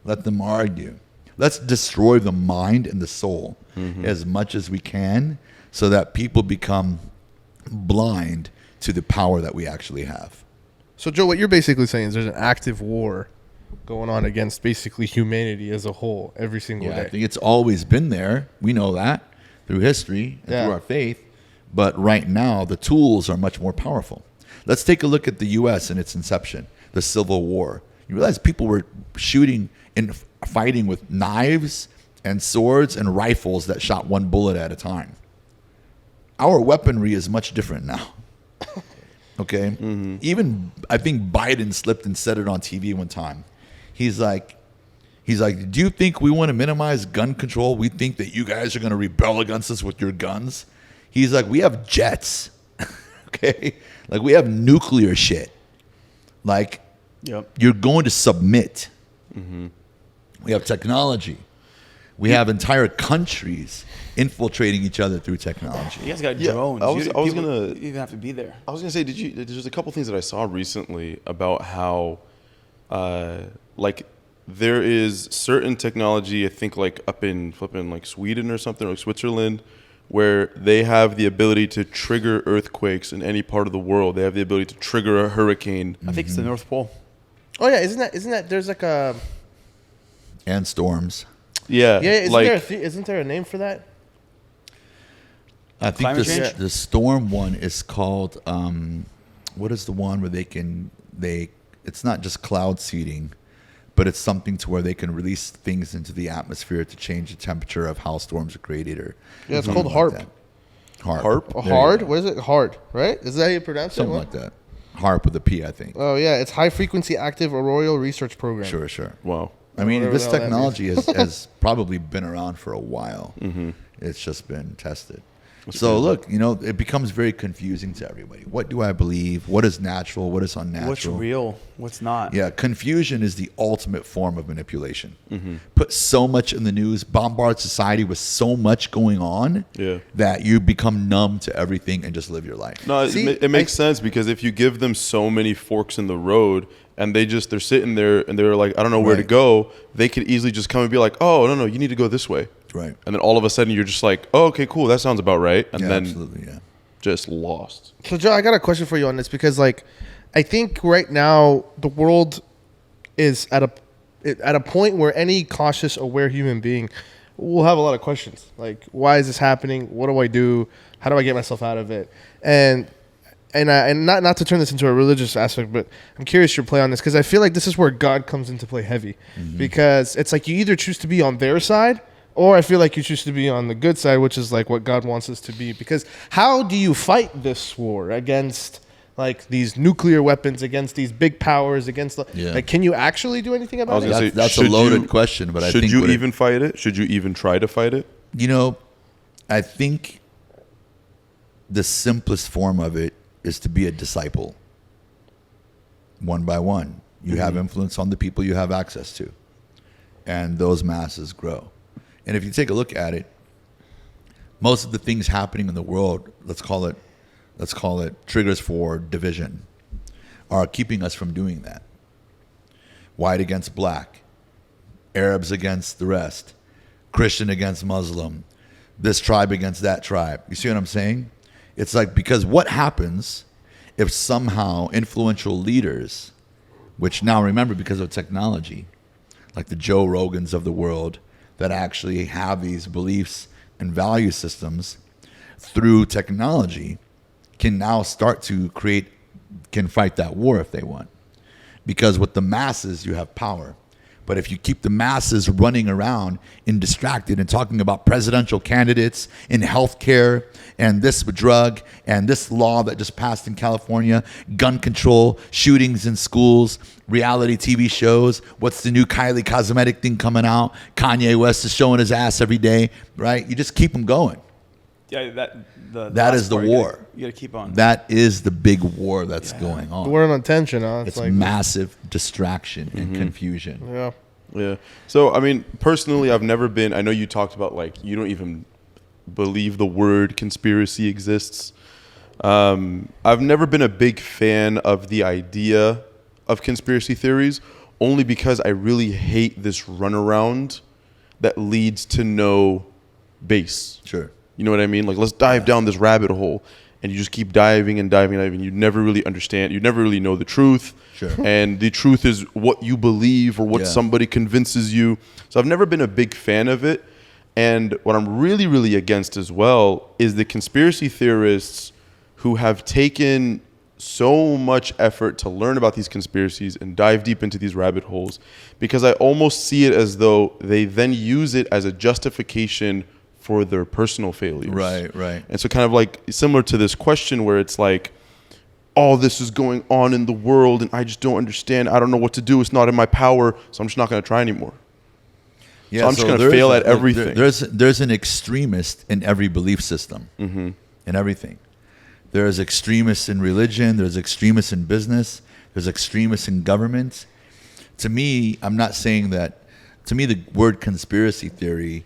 let them argue. Let's destroy the mind and the soul as much as we can so that people become blind to the power that we actually have. So, Joe, what you're basically saying is there's an active war going on against basically humanity as a whole every single I day. think it's always been there. We know that through history and through our faith. But right now, the tools are much more powerful. Let's take a look at the U.S. in its inception, the Civil War. You realize people were shooting and fighting with knives and swords and rifles that shot one bullet at a time. Our weaponry is much different now. Okay? Even, I think Biden slipped and said it on TV one time. He's like, do you think we want to minimize gun control? We think that you guys are going to rebel against us with your guns? He's like, we have jets. Okay? Like, we have nuclear shit. Like, you're going to submit. We have technology. We have entire countries infiltrating each other through technology. You guys got drones. I was People gonna. you even have to be there. I was gonna say, there's a couple things that I saw recently about how, like, there is certain technology. I think like up in flipping like Sweden or something, or Switzerland, where they have the ability to trigger earthquakes in any part of the world. They have the ability to trigger a hurricane. I think it's the North Pole. Oh yeah, isn't that there's like a And storms. Yeah, isn't there a name for that? I think Climate change? the storm one is called, what is the one where it's not just cloud seeding, but it's something to where they can release things into the atmosphere to change the temperature of how storms are created. Or Yeah, it's something called like HARP. that. HARP. HARP? There you Hard? go. What is it? Hard, right? Is that how you pronounce Something it? like that. HARP with a P, I think. Oh yeah, it's High Frequency Active Auroral Research Program. Sure. Wow. I mean, Whatever this the hell that technology has probably been around for a while. It's just been tested. So look, it becomes very confusing to everybody. What do I believe? What is natural? What is unnatural? What's real? What's not? Yeah, confusion is the ultimate form of manipulation. Put so much in the news, bombard society with so much going on that you become numb to everything and just live your life. No, See, it makes sense because if you give them so many forks in the road and they're sitting there and they're like, I don't know where to Right. go, they could easily just come and be like, oh, no, you need to go this way. Right. And then all of a sudden you're just like, oh, okay, cool, that sounds about right. And Yeah, then absolutely, yeah. just lost. So Joe, I got a question for you on this because like I think right now the world is at a point where any cautious, aware human being will have a lot of questions. Like, why is this happening? What do I do? How do I get myself out of it? And not to turn this into a religious aspect, but I'm curious your play on this because I feel like this is where God comes into play heavy because it's like you either choose to be on their side or I feel like you choose to be on the good side, which is like what God wants us to be. Because how do you fight this war against like these nuclear weapons, against these big powers, against like can you actually do anything I about was it? gonna say, That's a should loaded you- question, but I should think you what it- even fight it? Should you even try to fight it? I think the simplest form of it is to be a disciple. One by one. You have influence on the people you have access to. And those masses grow. And if you take a look at it, most of the things happening in the world, let's call it triggers for division, are keeping us from doing that. White against black, Arabs against the rest, Christian against Muslim, this tribe against that tribe. You see what I'm saying? It's like, because what happens if somehow influential leaders, which now remember because of technology, like the Joe Rogans of the world that actually have these beliefs and value systems through technology, can now start to can fight that war if they want. Because with the masses, you have power. But if you keep the masses running around and distracted and talking about presidential candidates in healthcare and this drug and this law that just passed in California, gun control, shootings in schools, reality TV shows, what's the new Kylie cosmetic thing coming out? Kanye West is showing his ass every day, right? You just keep them going. Yeah, That last is the part, war. You gotta keep on. That is the big war that's going on. The word on attention, huh? It's massive distraction and confusion. Yeah. Yeah. So, I mean, personally, I've never been. I know you talked about like you don't even believe the word conspiracy exists. I've never been a big fan of the idea of conspiracy theories, only because I really hate this runaround that leads to no base. Sure. You know what I mean? Like, let's dive down this rabbit hole, and you just keep diving and diving and diving. You never really understand. You never really know the truth. Sure. And the truth is what you believe or what somebody convinces you. So I've never been a big fan of it. And what I'm really, really against as well is the conspiracy theorists who have taken so much effort to learn about these conspiracies and dive deep into these rabbit holes, because I almost see it as though they then use it as a justification for their personal failures. Right. And so kind of like similar to this question where it's like, all this is going on in the world and I just don't understand. I don't know what to do. It's not in my power. So I'm just not going to try anymore. Yeah, so I'm just going to fail at everything. There's an extremist in every belief system, in everything. There's extremists in religion. There's extremists in business. There's extremists in government. To me, I'm not saying that. To me, the word conspiracy theory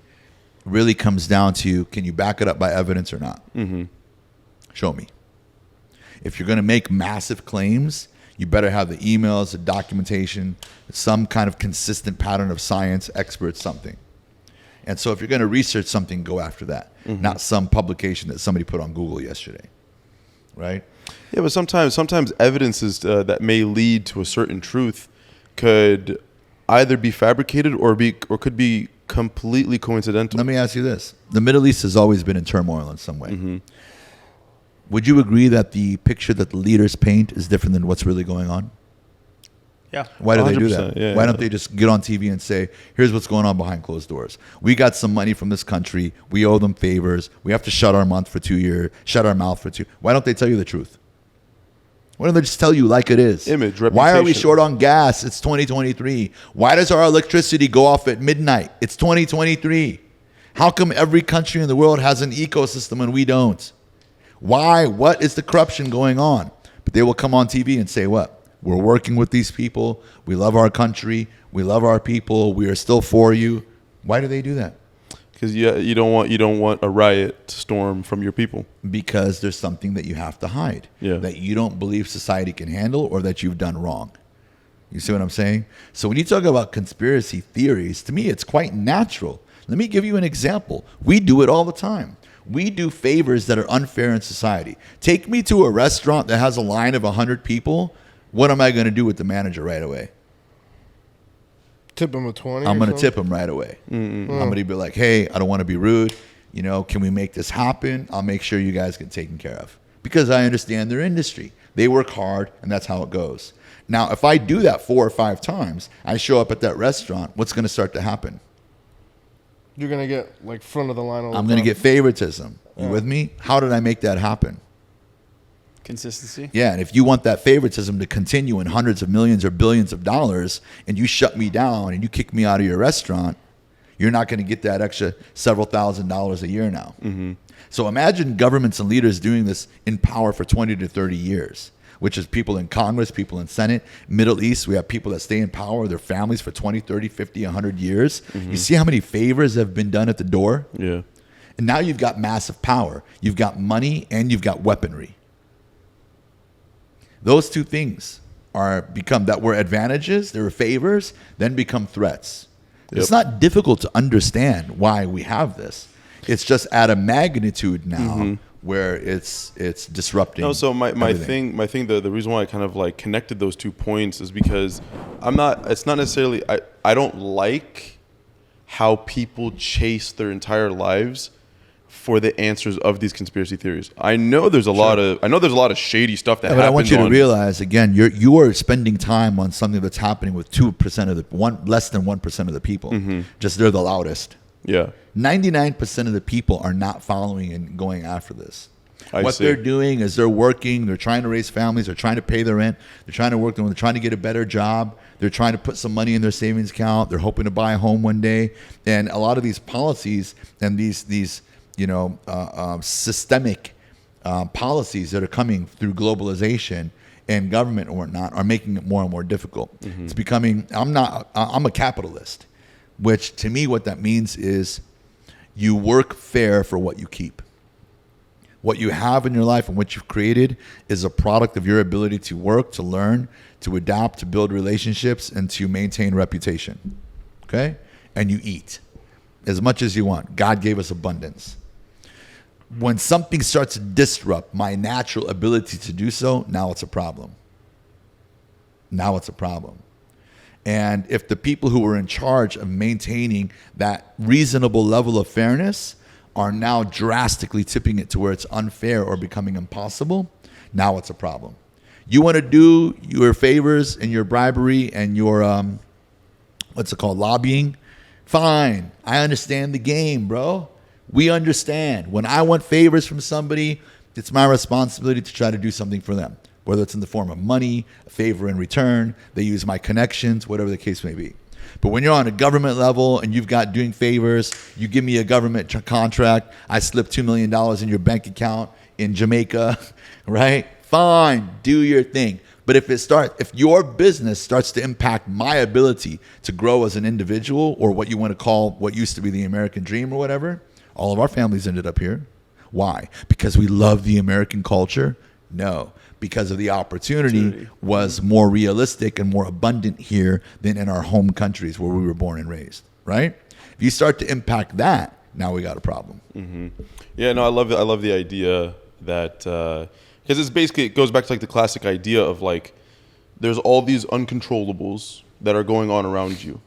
really comes down to, can you back it up by evidence or not? Show me. If you're going to make massive claims, you better have the emails, the documentation, some kind of consistent pattern of science, experts, something. And so if you're going to research something, go after that, not some publication that somebody put on Google yesterday, right? Yeah, but sometimes evidences that may lead to a certain truth could either be fabricated or could be completely coincidental. Let me ask you this. The Middle East has always been in turmoil in some way. Would you agree that the picture that the leaders paint is different than what's really going on? Yeah. Why do they do that? Yeah, Why don't they just get on TV and say, here's what's going on behind closed doors. We got some money from this country. We owe them favors. We have to shut our mouth for 2 years. Why don't they tell you the truth? Why don't they just tell you like it is? Image, Why are we reputation. short on gas? It's 2023. Why does our electricity go off at midnight? It's 2023. How come every country in the world has an ecosystem and we don't? Why? What is the corruption going on? But they will come on TV and say what? We're working with these people. We love our country. We love our people. We are still for you. Why do they do that? Because you don't want a riot to storm from your people. Because there's something that you have to hide. Yeah. That you don't believe society can handle or that you've done wrong. You see what I'm saying? So when you talk about conspiracy theories, to me, it's quite natural. Let me give you an example. We do it all the time. We do favors that are unfair in society. Take me to a restaurant that has a line of 100 people. What am I going to do with the manager right away? Tip him a 20. I'm going to tip him right away. I'm going to be like, hey, I don't want to be rude. You know, can we make this happen? I'll make sure you guys get taken care of. Because I understand their industry. They work hard, and that's how it goes. Now, if I do that 4 or 5 times, I show up at that restaurant, what's going to start to happen? You're going to get like front of the line all the time. I'm going to get favoritism. You with me? How did I make that happen? Consistency. Yeah, and if you want that favoritism to continue in hundreds of millions or billions of dollars, and you shut me down and you kick me out of your restaurant, you're not going to get that extra several $1,000s a year now. So imagine governments and leaders doing this in power for 20 to 30 years, which is people in Congress, people in Senate. Middle East, we have people that stay in power, their families for 20, 30, 50, 100 years. You see how many favors have been done at the door? Yeah. And now you've got massive power. You've got money and you've got weaponry. Those two things were advantages, they were favors, then become threats. It's not difficult to understand why we have this. It's just at a magnitude now where it's disrupting. No, so my everything. thing, the reason why I kind of like connected those 2 points is because it's not necessarily, I don't like how people chase their entire lives for the answers of these conspiracy theories. I know there's a lot of shady stuff that happens. But I want you to realize again, you are spending time on something that's happening with 2% of less than 1% of the people. Just they're the loudest. Yeah. 99% of the people are not following and going after this. I What see. they're doing is they're working, they're trying to raise families, they're trying to pay their rent, they're trying to work, they're trying to get a better job, they're trying to put some money in their savings account, they're hoping to buy a home one day. And a lot of these policies and these systemic policies that are coming through globalization and government or whatnot are making it more and more difficult. It's becoming, I'm a capitalist, which to me what that means is you work fair for what you keep. What you have in your life and what you've created is a product of your ability to work, to learn, to adapt, to build relationships, and to maintain reputation. Okay? And you eat as much as you want. God gave us abundance. When something starts to disrupt my natural ability to do so, now it's a problem. Now it's a problem. And if the people who are in charge of maintaining that reasonable level of fairness are now drastically tipping it to where it's unfair or becoming impossible, now it's a problem. You want to do your favors and your bribery and your, lobbying? Fine. I understand the game, bro. We understand. When I want favors from somebody, it's my responsibility to try to do something for them, whether it's in the form of money, a favor in return, they use my connections, whatever the case may be. But when you're on a government level and you've got doing favors, you give me a government contract, I slip $2 million in your bank account in Jamaica, right? Fine, do your thing. But if your business starts to impact my ability to grow as an individual, or what you want to call what used to be the American dream or whatever, all of our families ended up here. Why? Because we love the American culture? No. Because of the opportunity was more realistic and more abundant here than in our home countries where we were born and raised, right? If you start to impact that, now we got a problem. Mm-hmm. Yeah, no, I love it. I love the idea that because it's basically, it goes back to like the classic idea of like there's all these uncontrollables that are going on around you.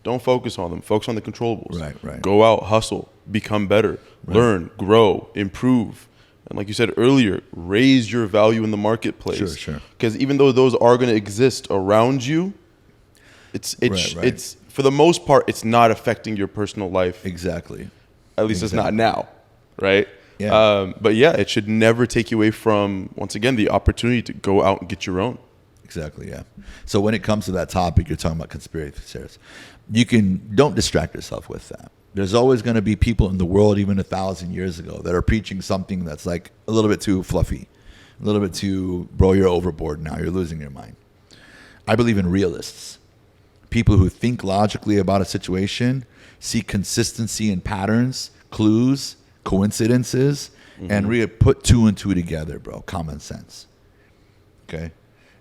Don't focus on them. Focus on the controllables. Right. Go out, hustle, become better, learn, grow, improve. And like you said earlier, raise your value in the marketplace. Sure. Because even though those are going to exist around you, it's for the most part, it's not affecting your personal life. Exactly. At least it's not now, right? Yeah. But yeah, it should never take you away from, once again, the opportunity to go out and get your own. Exactly, yeah. So when it comes to that topic, you're talking about conspiracy theories. Don't distract yourself with that. There's always going to be people in the world, even 1,000 years ago, that are preaching something that's like a little bit too fluffy, a little bit too, bro, you're overboard now, you're losing your mind. I believe in realists, people who think logically about a situation, see consistency in patterns, clues, coincidences, and really put two and two together, bro. Common sense. Okay?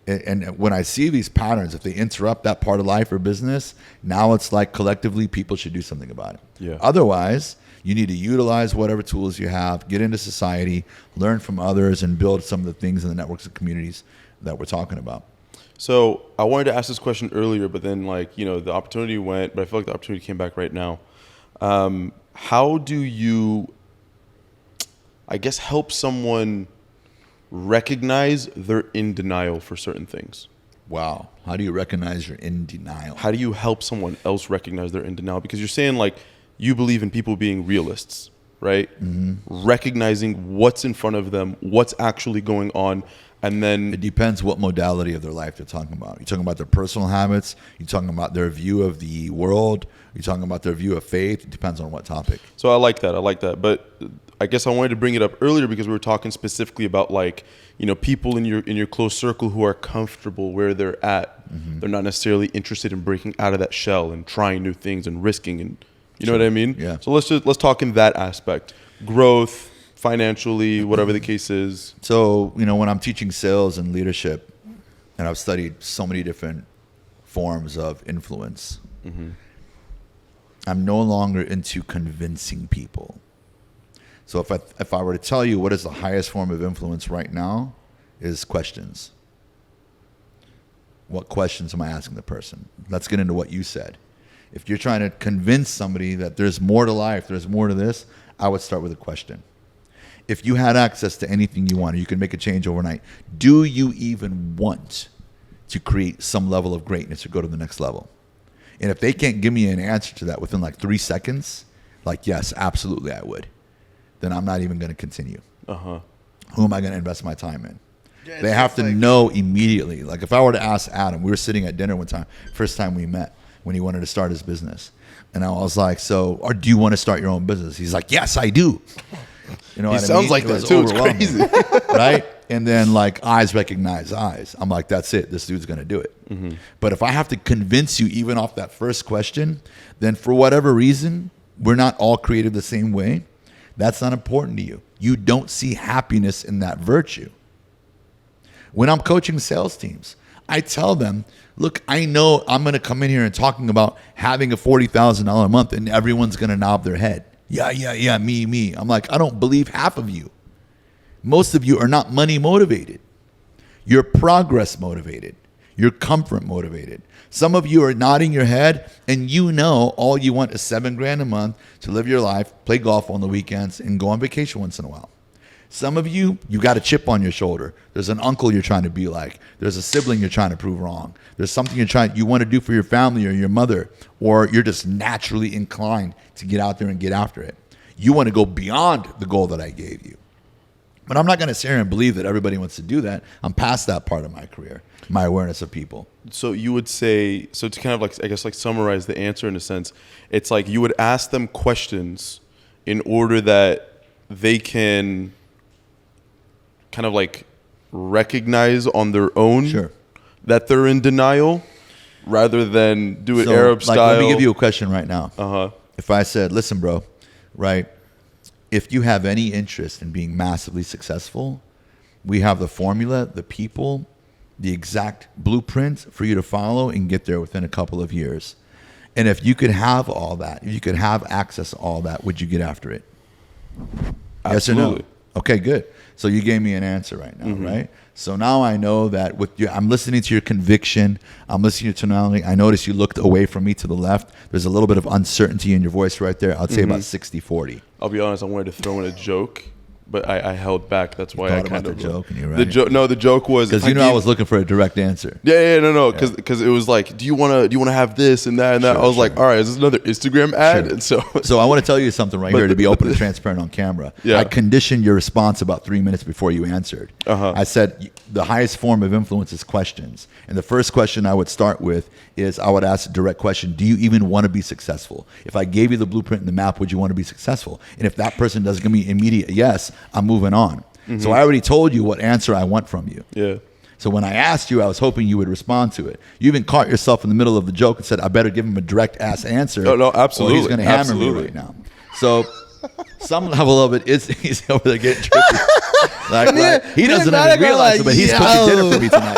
And when I see these patterns, if they interrupt that part of life or business, now it's like collectively people should do something about it. Yeah. Otherwise, you need to utilize whatever tools you have, get into society, learn from others, and build some of the things in the networks and communities that we're talking about. So I wanted to ask this question earlier, but then the opportunity went, but I feel like the opportunity came back right now. How do you, I guess, help someone recognize they're in denial for certain things? Wow. How do you recognize you're in denial? How do you help someone else recognize they're in denial? Because you're saying like you believe in people being realists, right? Mm-hmm. Recognizing what's in front of them, what's actually going on, and then... It depends what modality of their life they're talking about. You're talking about their personal habits? You're talking about their view of the world? You're talking about their view of faith? It depends on what topic. So I like that. But I guess I wanted to bring it up earlier because we were talking specifically about people in your close circle who are comfortable where they're at. Mm-hmm. They're not necessarily interested in breaking out of that shell and trying new things and risking, and you know what I mean? Yeah. So let's talk in that aspect. Growth, financially, whatever the case is. So, when I'm teaching sales and leadership, and I've studied so many different forms of influence, mm-hmm. I'm no longer into convincing people. So if I were to tell you what is the highest form of influence right now, is questions. What questions am I asking the person? Let's get into what you said. If you're trying to convince somebody that there's more to life, there's more to this, I would start with a question. If you had access to anything you want, or you could make a change overnight, do you even want to create some level of greatness or go to the next level? And if they can't give me an answer to that within like 3 seconds, like, yes, absolutely I would, then I'm not even going to continue. Uh-huh. Who am I going to invest my time in? Yeah, they have to know immediately. Like if I were to ask Adam, we were sitting at dinner one time, first time we met, when he wanted to start his business. And I was like, so, or do you want to start your own business? He's like, yes, I do. You know He what I sounds mean? like It that was too. It's overwhelming, crazy. right? And then like eyes recognize eyes. I'm like, that's it. This dude's going to do it. But if I have to convince you even off that first question, then for whatever reason, we're not all created the same way. That's not important to you. You don't see happiness in that virtue. When I'm coaching sales teams, I tell them, look, I know I'm going to come in here and talking about having a $40,000 a month and everyone's going to nod their head. Yeah, me. I'm like, I don't believe half of you. Most of you are not money motivated. You're progress motivated. You're comfort motivated. Some of you are nodding your head and you know all you want is $7,000 a month to live your life, play golf on the weekends, and go on vacation once in a while. Some of you got a chip on your shoulder. There's an uncle you're trying to be like. There's a sibling you're trying to prove wrong. There's something you want to do for your family or your mother, or you're just naturally inclined to get out there and get after it. You want to go beyond the goal that I gave you. But I'm not going to sit here and believe that everybody wants to do that. I'm past that part of my career, my awareness of people. So you would say, so to kind of like, I guess like summarize the answer in a sense, it's like you would ask them questions in order that they can kind of like recognize on their own that they're in denial rather than do it Arab style. Let me give you a question right now. If I said, listen, bro, right, if you have any interest in being massively successful, we have the formula, the people, the exact blueprint for you to follow and get there within a couple of years. And if you could have all that, if you could have access to all that, would you get after it? Absolutely. Yes or no? Okay, good. So you gave me an answer right now, right? So now I know that I'm listening to your conviction. I'm listening to your tonality. I noticed you looked away from me to the left. There's a little bit of uncertainty in your voice right there. I'd say about 60-40. I'll be honest, I wanted to throw in a joke, but I held back. That's why I kind of the joke, and you're right. The joke was because I was looking for a direct answer. No, because it was like, do you want to have this and that and that? I was like, all right, is this another Instagram ad? And so I want to tell you something right here to be open and transparent on camera. Yeah. I conditioned your response about 3 minutes before you answered. I said the highest form of influence is questions, and the first question I would start with is I would ask a direct question: do you even want to be successful? If I gave you the blueprint and the map, would you want to be successful? And if that person doesn't give me immediate yes, I'm moving on. So I already told you what answer I want from you. Yeah. So when I asked you, I was hoping you would respond to it. You even caught yourself in the middle of the joke and said, I better give him a direct ass answer. No, absolutely. Or he's going to hammer me right now. So some level of it is he's over there getting trippy. He doesn't even realize it, but he's cooking dinner for me tonight.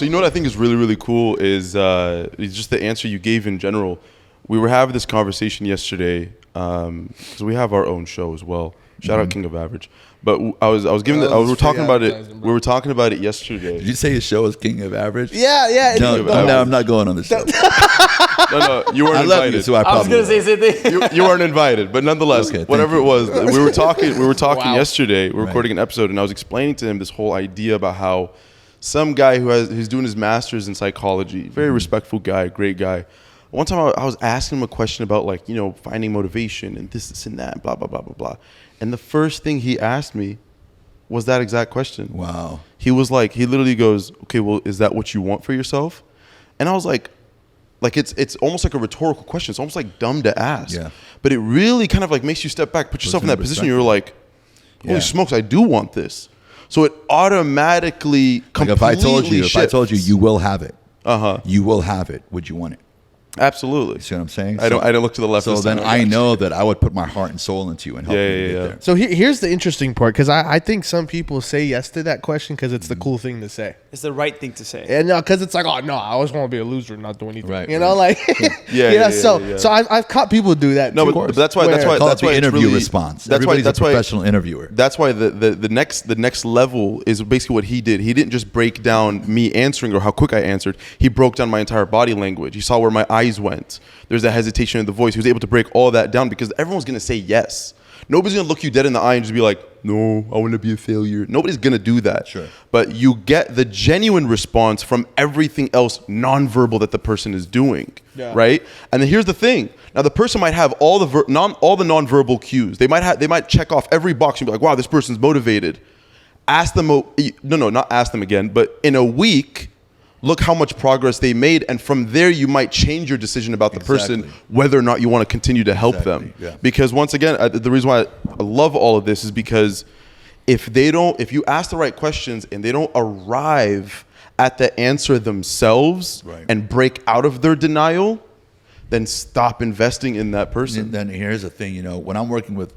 You know what I think is really, really cool is just the answer you gave in general. We were having this conversation yesterday because we have our own show as well. Shout out King of Average. But we were talking about it. We were talking about it yesterday. Did you say his show is King of Average? Yeah. No, I'm not going on the show. No, you weren't I invited. love you, so I was going to say the same thing. You weren't invited, but nonetheless, Okay, whatever it was, we were talking yesterday. We were Right. recording an episode, and I was explaining to him this whole idea about how some guy who's doing his master's in psychology, very respectful guy, great guy. One time I was asking him a question about finding motivation and this and that, blah blah blah blah blah. And the first thing he asked me was that exact question. Wow. He was like, he literally goes, okay, well, is that what you want for yourself? And I was like it's almost like a rhetorical question. It's almost like dumb to ask. Yeah. But it really kind of like makes you step back, put yourself in that position. You're like, holy smokes, I do want this. So it automatically completely if I told you, you will have it. You will have it. Would you want it? Absolutely. You see what I'm saying? I don't look to the left. So then I know that I would put my heart and soul into you and help you get there. So here's the interesting part, because I think some people say yes to that question because it's the cool thing to say. It's the right thing to say. And because it's like, oh no, I always want to be a loser and not do anything. Right, You know, like Yeah. So I've caught people do that. No, too. but that's why Call that's it why the it's interview really, response. That's Everybody's why a professional interviewer. That's why the next level is basically what he did. He didn't just break down me answering or how quick I answered. He broke down my entire body language. He saw where my eyes went. There's that hesitation in the voice. He was able to break all that down because everyone's gonna say yes. Nobody's gonna look you dead in the eye and just be like, no, I want to be a failure. Nobody's gonna do that. Sure. But you get the genuine response from everything else nonverbal that the person is doing, right? And then here's the thing. Now the person might have all the nonverbal cues. They might check off every box and be like, wow, this person's motivated. Ask them. Not ask them again. But in a week, look how much progress they made, and from there you might change your decision about the person, whether or not you want to continue to help them. Yeah. Because once again, the reason why I love all of this is because if you ask the right questions and they don't arrive at the answer themselves and break out of their denial, then stop investing in that person. And then here's the thing, when I'm working with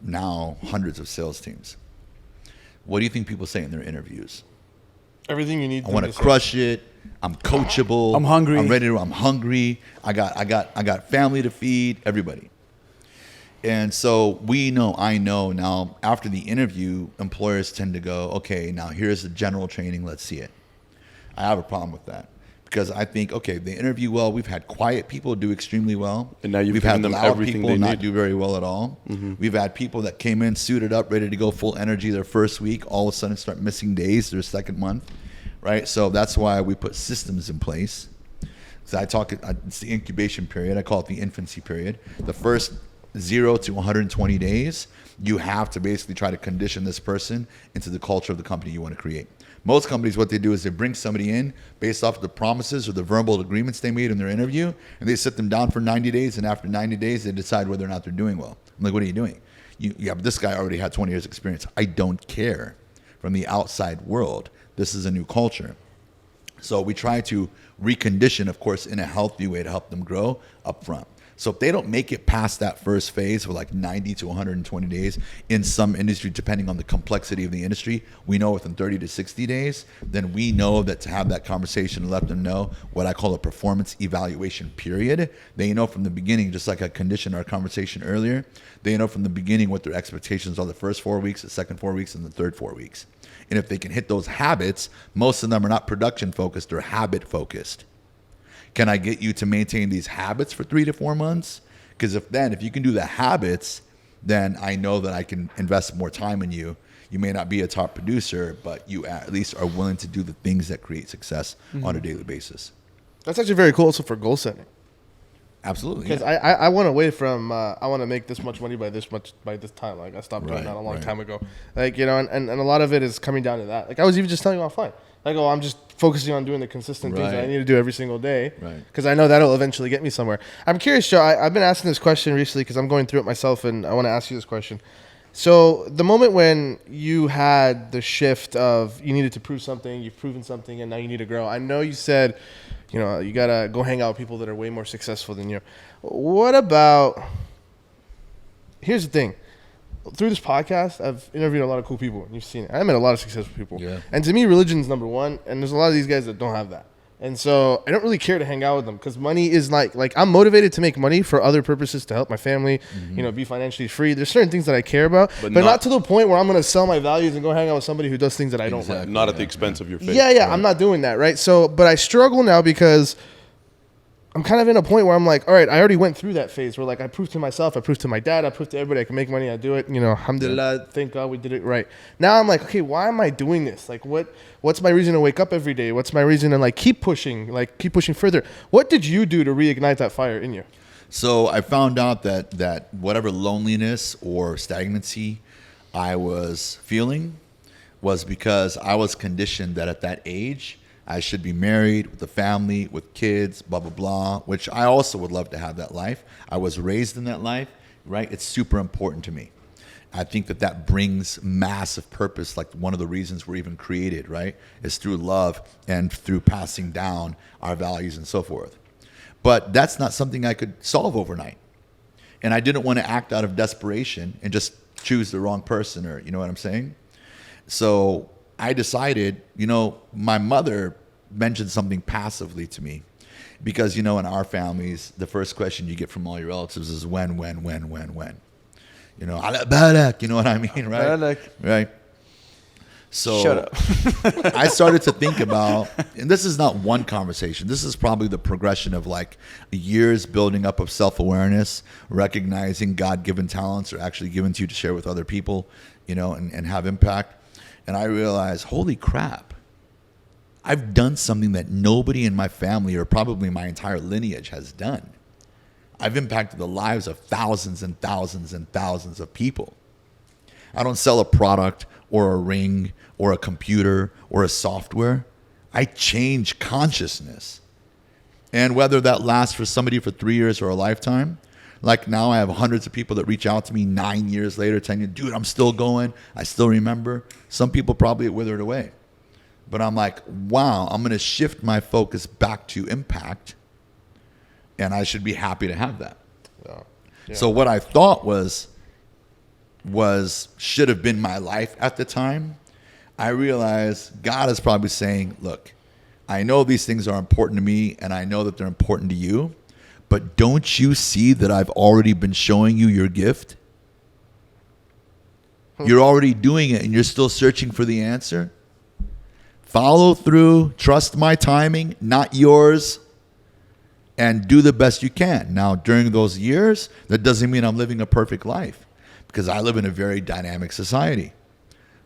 now hundreds of sales teams, what do you think people say in their interviews? Everything you need. I want to crush it. I'm coachable. I'm hungry. I'm hungry. I got family to feed. Everybody. And so I know now after the interview, employers tend to go, okay, now here's the general training. Let's see it. I have a problem with that because I think, okay, they interview well. We've had quiet people do extremely well. And now we've had them loud everything people they not need. do very well at all. Mm-hmm. We've had people that came in suited up, ready to go full energy their first week, all of a sudden start missing days their second month, right? So that's why we put systems in place. So it's the incubation period. I call it the infancy period. The first 0 to 120 days, you have to basically try to condition this person into the culture of the company you want to create. Most companies, what they do is they bring somebody in based off of the promises or the verbal agreements they made in their interview, and they sit them down for 90 days, and after 90 days, they decide whether or not they're doing well. I'm like, what are you doing? But this guy already had 20 years experience. I don't care. From the outside world, this is a new culture. So we try to recondition, of course, in a healthy way to help them grow up front. So if they don't make it past that first phase for like 90 to 120 days in some industry, depending on the complexity of the industry, we know within 30 to 60 days, then we know that to have that conversation and let them know what I call a performance evaluation period. They know from the beginning, just like I conditioned our conversation earlier, they know from the beginning what their expectations are the first 4 weeks, the second 4 weeks, and the third 4 weeks. And if they can hit those habits, most of them are not production focused, they're habit focused. Can I get you to maintain these habits for 3 to 4 months? Because if you can do the habits, then I know that I can invest more time in you. You may not be a top producer, but you at least are willing to do the things that create success on a daily basis. That's actually very cool also for goal setting. Absolutely. Because I went away from I want to make this much money by this time. Like I stopped doing that a long time ago. Like, and a lot of it is coming down to that. Like I was even just telling you offline. Like, I'm just focusing on doing the consistent things that I need to do every single day. Because I know that'll eventually get me somewhere. I'm curious, Joe. I've been asking this question recently because I'm going through it myself, and I want to ask you this question. So the moment when you had the shift of you needed to prove something, you've proven something, and now you need to grow. I know you said, you got to go hang out with people that are way more successful than you. What about, here's the thing. Through this podcast, I've interviewed a lot of cool people, and you've seen it. I met a lot of successful people. Yeah. And to me, religion's number one, and there's a lot of these guys that don't have that. And so I don't really care to hang out with them because money is like I'm motivated to make money for other purposes to help my family, be financially free. There's certain things that I care about, but not to the point where I'm going to sell my values and go hang out with somebody who does things that I don't like. Not at the expense of your faith. Yeah, right. I'm not doing that, right? So, but I struggle now because I'm kind of in a point where I'm like, all right, I already went through that phase where like I proved to myself, I proved to my dad, I proved to everybody I can make money, I do it, alhamdulillah, thank God we did it right. Now I'm like, okay, why am I doing this? Like what's my reason to wake up every day? What's my reason to keep pushing further? What did you do to reignite that fire in you? So I found out that whatever loneliness or stagnancy I was feeling was because I was conditioned that at that age, I should be married with a family, with kids, blah, blah, blah, which I also would love to have that life. I was raised in that life, right? It's super important to me. I think that brings massive purpose. Like one of the reasons we're even created, right, is through love and through passing down our values and so forth. But that's not something I could solve overnight. And I didn't want to act out of desperation and just choose the wrong person, or you know what I'm saying? So I decided, my mother mentioned something passively to me because, in our families, the first question you get from all your relatives is when. Ala balak, you know what I mean, right? Balak. Right. So shut up. I started to think about, and this is not one conversation. This is probably the progression of like years building up of self-awareness, recognizing God-given talents are actually given to you to share with other people, and have impact. And I realized, holy crap, I've done something that nobody in my family or probably my entire lineage has done. I've impacted the lives of thousands and thousands and thousands of people. I don't sell a product or a ring or a computer or a software. I change consciousness. And whether that lasts for somebody for 3 years or a lifetime, like now I have hundreds of people that reach out to me 9 years later, 10 years, dude, I'm still going. I still remember. Some people probably it withered away. But I'm like, wow, I'm going to shift my focus back to impact. And I should be happy to have that. Yeah. So what I thought was should have been my life at the time, I realized God is probably saying, look, I know these things are important to me and I know that they're important to you, but don't you see that I've already been showing you your gift? You're already doing it and you're still searching for the answer? Follow through, trust my timing, not yours, and do the best you can. Now, during those years, that doesn't mean I'm living a perfect life because I live in a very dynamic society,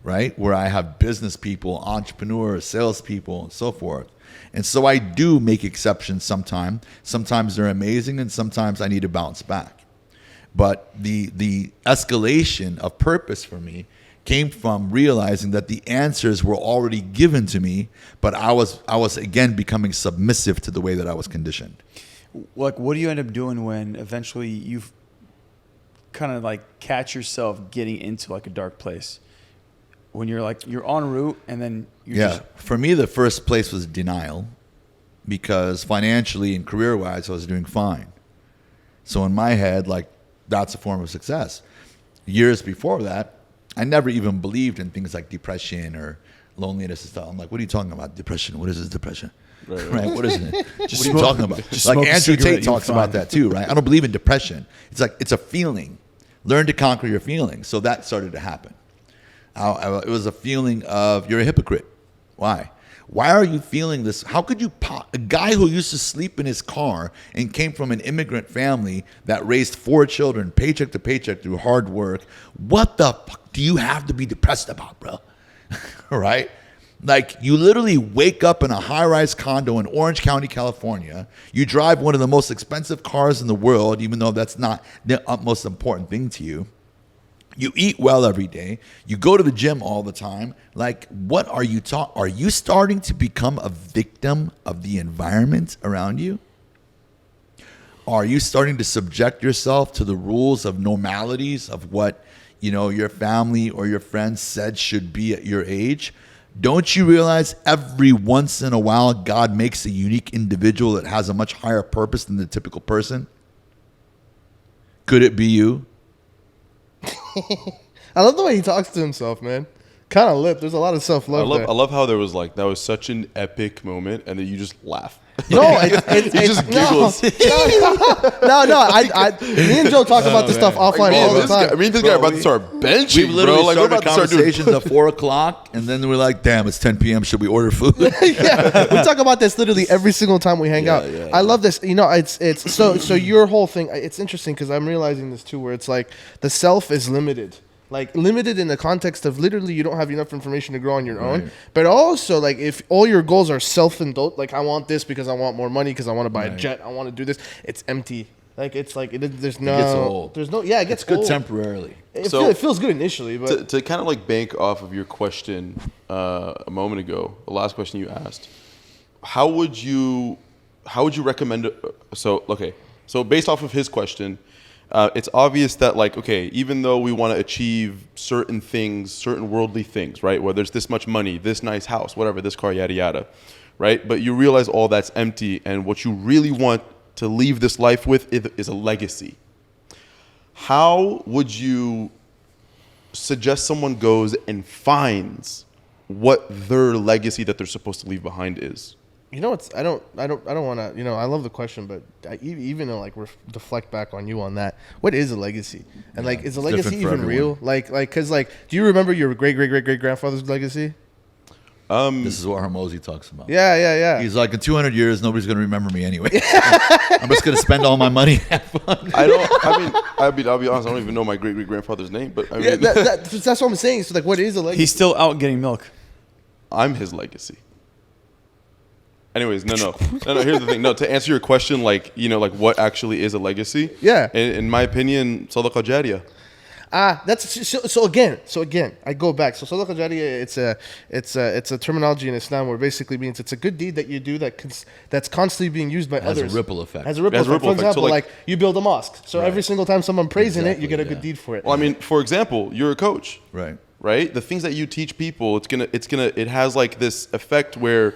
right? Where I have business people, entrepreneurs, salespeople, and so forth. And so I do make exceptions sometimes. Sometimes they're amazing and sometimes I need to bounce back. But the escalation of purpose for me came from realizing that the answers were already given to me, but I was again becoming submissive to the way that I was conditioned. Like, what do you end up doing when eventually you kind of like catch yourself getting into like a dark place? When you're like, you're en route and then For me, the first place was denial because financially and career-wise, I was doing fine. So in my head, like, that's a form of success. Years before that, I never even believed in things like depression or loneliness and stuff. I'm like, what are you talking about? Depression? What is this depression? Right? What is it? What are you talking about? Like Andrew Tate talks about that too, right? I don't believe in depression. It's like, it's a feeling. Learn to conquer your feelings. So that started to happen. It was a feeling of you're a hypocrite. Why? Why are you feeling this? How could you a guy who used to sleep in his car and came from an immigrant family that raised 4 children, paycheck to paycheck through hard work, what the fuck do you have to be depressed about, bro? Right? Like, you literally wake up in a high-rise condo in Orance County, California. You drive one of the most expensive cars in the world, even though that's not the most important thing to you. You eat well every day. You go to the gym all the time. Like, what are you Are you starting to become a victim of the environment around you? Are you starting to subject yourself to the rules of normalities of what, your family or your friends said should be at your age? Don't you realize every once in a while God makes a unique individual that has a much higher purpose than the typical person? Could it be you? I love the way he talks to himself, man. Kind of lit. There's a lot of self-love there. I love how there was like, that was such an epic moment and then you just laugh. No, it's just giggles. Me and Joe talk about this stuff offline all the time. Me and this guy are about to start benching, We've literally bro. Like, we're started about to start doing conversations at 4 o'clock, and then we're like, damn, it's 10 p.m. Should we order food? Yeah, we talk about this literally every single time we hang out. I love this. It's so your whole thing. It's interesting because I'm realizing this too, where it's like the self is limited. Like, limited in the context of literally you don't have enough information to grow on your own. But also, like, if all your goals are self-indulged, like, I want this because I want more money, because I want to buy a jet, I want to do this, it's empty. Like, it's like, there's no... It gets old. There's no... Yeah, it gets good old. Temporarily. It feels good initially, but... To kind of, like, bank off of your question a moment ago, the last question you asked, how would you recommend... So based off of his question... it's obvious that, like, okay, even though we want to achieve certain things, certain worldly things, right? Whether it's this much money, this nice house, whatever, this car, yada, yada, right? But you realize all that's empty, and what you really want to leave this life with is a legacy. How would you suggest someone goes and finds what their legacy that they're supposed to leave behind is? I don't want to, I love the question, but even to like deflect back on you on that, what is a legacy? And like, is a legacy even real? Like, cause like, do you remember your great grandfather's legacy? This is what Hormozy talks about. Yeah. He's like, in 200 years, nobody's going to remember me anyway. I'm just going to spend all my money and have fun. I'll be honest, I don't even know my great grandfather's name, but I mean, that's what I'm saying. So like, what is a legacy? He's still out getting milk. I'm his legacy. Anyways, no. Here's the thing. No, to answer your question, like, like what actually is a legacy? Yeah. In my opinion, Sadaqa Jariyah. That's so again. I go back. So Sadaqah Jariyah, it's a terminology in Islam where basically means it's a good deed that you do that's constantly being used by Has others. a ripple effect. Has a ripple Has a effect. For ripple effect. example, So, like you build a mosque. So Right. every single time someone prays in it, you Exactly, get a yeah. good deed for it. Well, I mean, for example, you're a coach, Right. right? The things that you teach people, it has like this effect where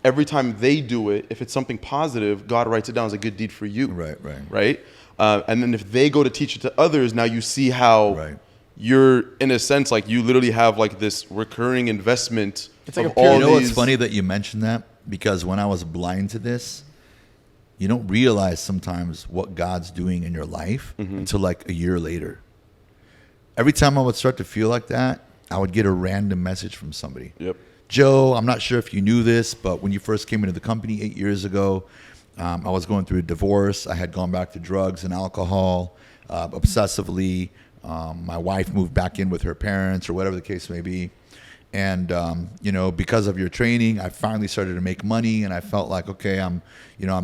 every time they do it, if it's something positive, God writes it down as a good deed for you. Right. Right? And then if they go to teach it to others, now you see how Right. you're, in a sense, like you literally have like this recurring investment It's like of a pyramid. all You know these. what's funny that you mentioned that? Because when I was blind to this, you don't realize sometimes what God's doing in your life until like a year later. Every time I would start to feel like that, I would get a random message from somebody. Yep. Joe, I'm not sure if you knew this, but when you first came into the company 8 years ago, I was going through a divorce. I had gone back to drugs and alcohol obsessively. My wife moved back in with her parents or whatever the case may be. And, because of your training, I finally started to make money and I felt like, okay, I'm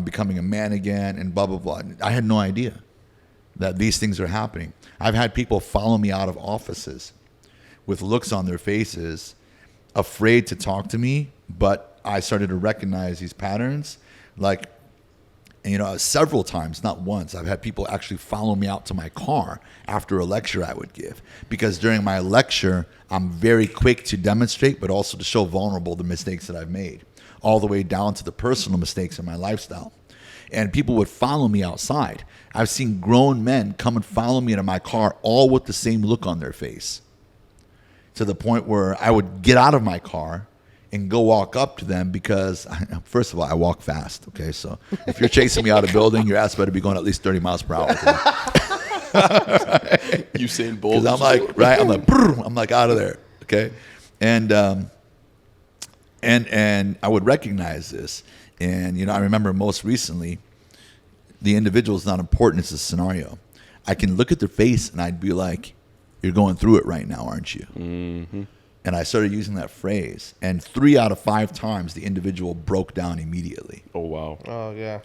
becoming a man again and blah, blah, blah. I had no idea that these things are happening. I've had people follow me out of offices with looks on their faces, afraid to talk to me, but I started to recognize these patterns. Like, several times, not once, I've had people actually follow me out to my car after a lecture I would give. Because during my lecture, I'm very quick to demonstrate, but also to show vulnerable the mistakes that I've made, all the way down to the personal mistakes in my lifestyle. And people would follow me outside. I've seen grown men come and follow me into my car, all with the same look on their face, to the point where I would get out of my car and go walk up to them because, first of all, I walk fast. Okay, so if you're chasing me out of a building, your ass better be going at least 30 miles per hour. Usain Bolt. Because I'm like out of there. Okay, and I would recognize this, and I remember most recently, the individual is not important. It's the scenario. I can look at their face and I'd be like, "You're going through it right now, aren't you?" Mm-hmm. And I started using that phrase, and 3 out of 5 times the individual broke down immediately. Oh, wow. Oh yeah.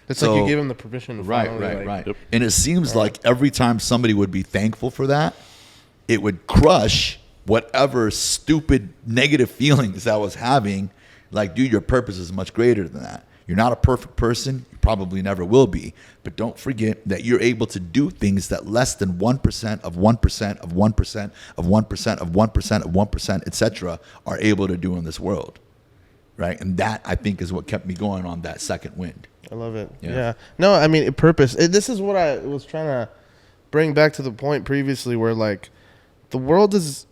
It's So- like you gave him the permission to finally, Right. Yep. And it seems like every time somebody would be thankful for that, it would crush whatever stupid negative feelings I was having. Like, dude, your purpose is much greater than that. You're not a perfect person. You probably never will be. But don't forget that you're able to do things that less than 1% of 1% of 1% of 1% of 1% of 1%, etc., are able to do in this world. Right? And that, I think, is what kept me going on that second wind. I love it. Yeah. Yeah. No, I mean, purpose. This is what I was trying to bring back to the point previously where, like, the world is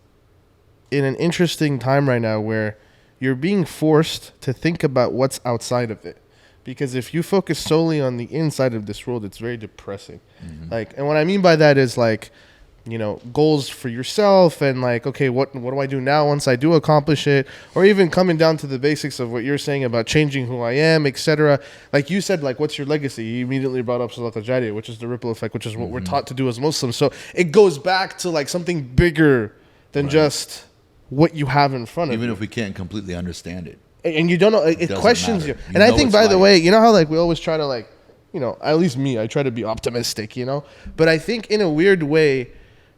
in an interesting time right now where you're being forced to think about what's outside of it. Because if you focus solely on the inside of this world, it's very depressing. Mm-hmm. Like, and what I mean by that is, like, goals for yourself and like, okay, what do I do now once I do accomplish it? Or even coming down to the basics of what you're saying about changing who I am, etc. Like you said, like, what's your legacy? You immediately brought up Sadaqah Jariyah, which is the ripple effect, which is what we're taught to do as Muslims. So it goes back to like something bigger than just what you have in front of you. Even if we can't completely understand it. And you don't know, it doesn't questions matter. you. You And I know think, it's by the right. way, you know how like we always try to like, at least me, I try to be optimistic, But I think in a weird way,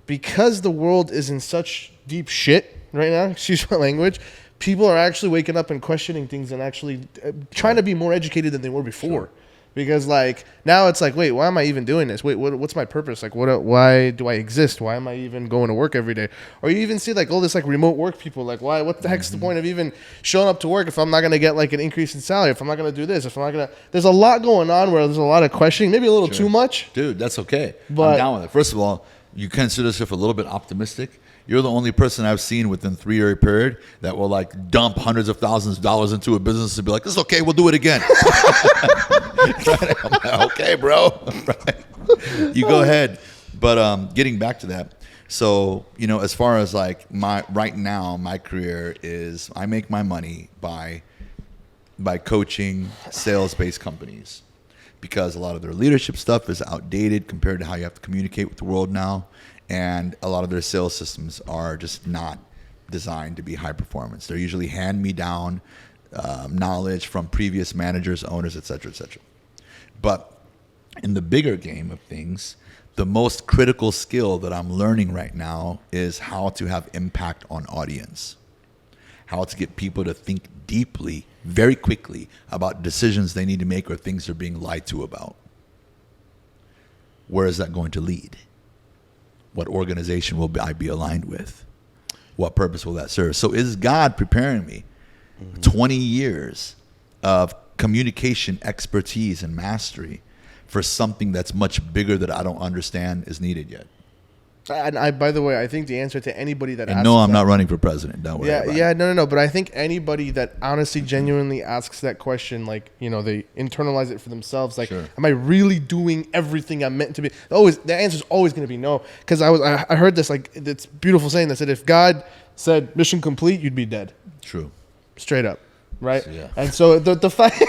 because the world is in such deep shit right now, excuse my language, people are actually waking up and questioning things and actually trying to be more educated than they were before. Sure. Because like now it's like, wait, why am I even doing this? Wait, what's my purpose? Like, why do I exist? Why am I even going to work every day? Or you even see like all this like remote work people. Like, why? What the heck's the point of even showing up to work if I'm not gonna get like an increase in salary? If I'm not gonna do this? If I'm not gonna, there's a lot going on where there's a lot of questioning, maybe a little too much. Dude, that's okay. But- I'm down with it. First of all, you consider yourself a little bit optimistic. You're the only person I've seen within 3-year period that will like dump hundreds of thousands of dollars into a business and be like, "It's okay, we'll do it again." I'm like, okay, bro. You go ahead. But getting back to that, so as far as like my career is, I make my money by coaching sales-based companies, because a lot of their leadership stuff is outdated compared to how you have to communicate with the world now. And a lot of their sales systems are just not designed to be high performance. They're usually hand-me-down knowledge from previous managers, owners, et cetera, et cetera. But in the bigger game of things, The most critical skill that I'm learning right now is how to have impact on audience, how to get people to think deeply, very quickly about decisions they need to make or things they're being lied to about. Where is that going to lead? What organization will I be aligned with? What purpose will that serve? So is God preparing me? 20 years of communication expertise and mastery for something that's much bigger that I don't understand is needed yet. And by the way, I think the answer to anybody that And asks no, I'm that, not running for president. Don't worry Yeah, about yeah, it. no. But I think anybody that honestly, genuinely asks that question, like, you know, they internalize it for themselves. Like, Sure. am I really doing everything I'm meant to be? Always, the answer is always going to be no. Because I heard this, like, it's beautiful saying that said, if God said mission complete, you'd be dead, True. straight up, right? Yeah. And so the fact.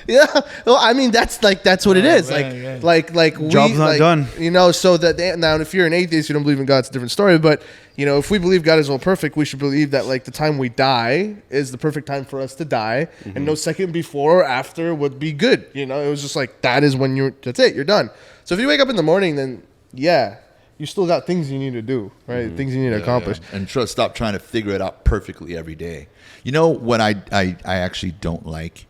Yeah, well, I mean that's what it is. man, Like Job's not done. You know, so that now, if you're an atheist, you don't believe in God, it's a different story. But you know, if we believe God is all perfect, we should believe that like the time we die is the perfect time for us to die, and no second before or after would be good. You know, it was just like that is when that's it, you're done. So if you wake up in the morning, then yeah, you still got things you need to do, right? Things you need to accomplish. Yeah. And stop trying to figure it out perfectly every day. You know what I actually don't like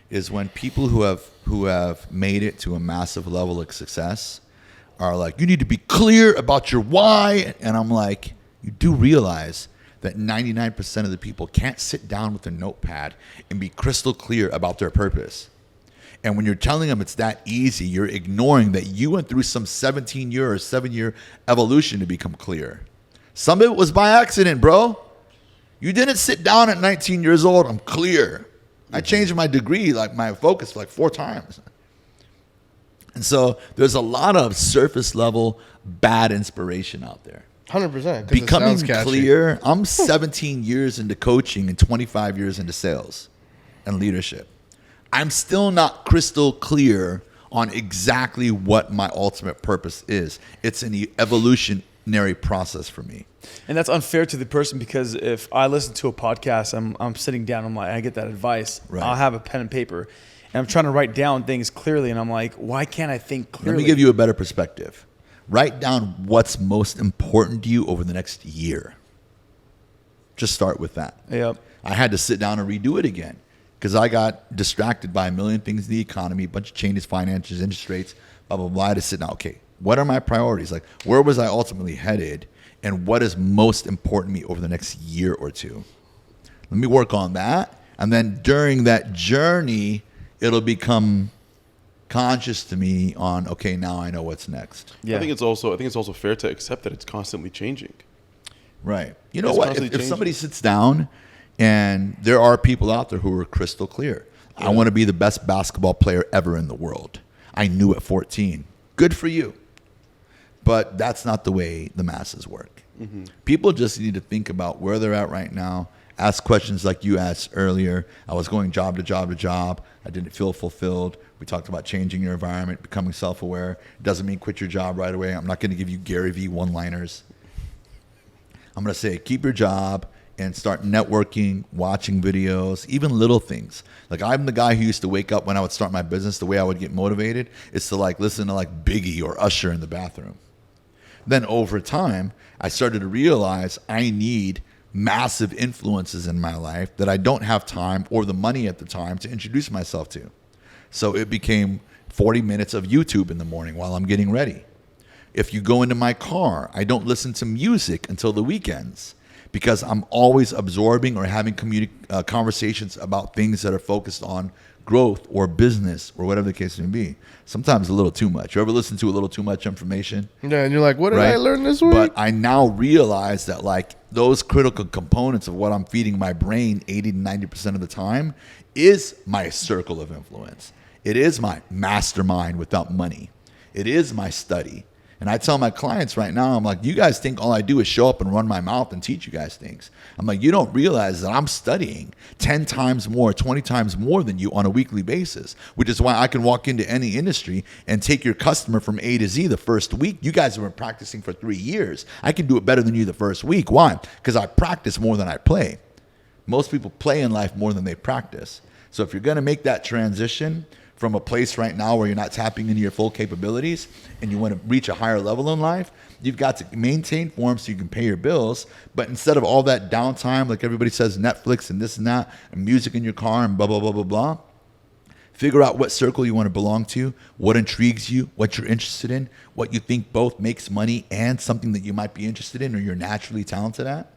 is when people who have made it to a massive level of success are like, you need to be clear about your why. And I'm like, you do realize that 99% of the people can't sit down with a notepad and be crystal clear about their purpose. And when you're telling them it's that easy, you're ignoring that you went through some 17-year or 7-year evolution to become clear. Some of it was by accident, bro. You didn't sit down at 19 years old, I'm clear. I changed my degree, like my focus, like 4 times. And so there's a lot of surface level bad inspiration out there. 100%. Becoming clear, I'm 17 years into coaching and 25 years into sales and leadership. I'm still not crystal clear on exactly what my ultimate purpose is. It's an evolutionary process for me. And that's unfair to the person, because if I listen to a podcast, I'm sitting down, I'm like, I get that advice. Right. I'll have a pen and paper, and I'm trying to write down things clearly, and I'm like, why can't I think clearly? Let me give you a better perspective. Write down what's most important to you over the next year. Just start with that. Yep. I had to sit down and redo it again because I got distracted by a million things in the economy, a bunch of changes, finances, interest rates, blah, blah, blah. I had to sit down. Okay, what are my priorities? Like, where was I ultimately headed? And what is most important to me over the next year or two? Let me work on that. And then during that journey, it'll become conscious to me on, okay, now I know what's next. Yeah. I think it's also fair to accept that it's constantly changing. Right. You know It's what? constantly If changing. somebody sits down and there are people out there who are crystal clear. I want to be the best basketball player ever in the world. I knew at 14. Good for you. But that's not the way the masses work. People just need to think about where they're at right now, ask questions like you asked earlier. I was going job to job to job. I didn't feel fulfilled. We talked about changing your environment, becoming self-aware. It doesn't mean quit your job right away. I'm not going to give you Gary V one-liners. I'm going to say keep your job and start networking, watching videos, even little things. Like I'm the guy who used to wake up when I would start my business. The way I would get motivated is to like listen to like Biggie or Usher in the bathroom. Then over time, I started to realize I need massive influences in my life that I don't have time or the money at the time to introduce myself to. So it became 40 minutes of YouTube in the morning while I'm getting ready. If you go into my car, I don't listen to music until the weekends because I'm always absorbing or having conversations about things that are focused on growth or business or whatever the case may be. Sometimes a little too much. You ever listen to a little too much information? Yeah, and you're like, what did Right? I learn this week? But I now realize that like those critical components of what I'm feeding my brain 80 to 90% of the time is my circle of influence. It is my mastermind without money. It is my study. And I tell my clients right now, I'm like, you guys think all I do is show up and run my mouth and teach you guys things. I'm like, you don't realize that I'm studying 10 times more, 20 times more than you on a weekly basis, which is why I can walk into any industry and take your customer from A to Z the first week. You guys have been practicing for 3 years. I can do it better than you the first week. Why? Because I practice more than I play. Most people play in life more than they practice. So if you're going to make that transition from a place right now where you're not tapping into your full capabilities and you want to reach a higher level in life, you've got to maintain form so you can pay your bills. But instead of all that downtime, like everybody says, Netflix and this and that, and music in your car and blah, blah, blah, blah, blah, figure out what circle you want to belong to, what intrigues you, what you're interested in, what you think both makes money and something that you might be interested in or you're naturally talented at.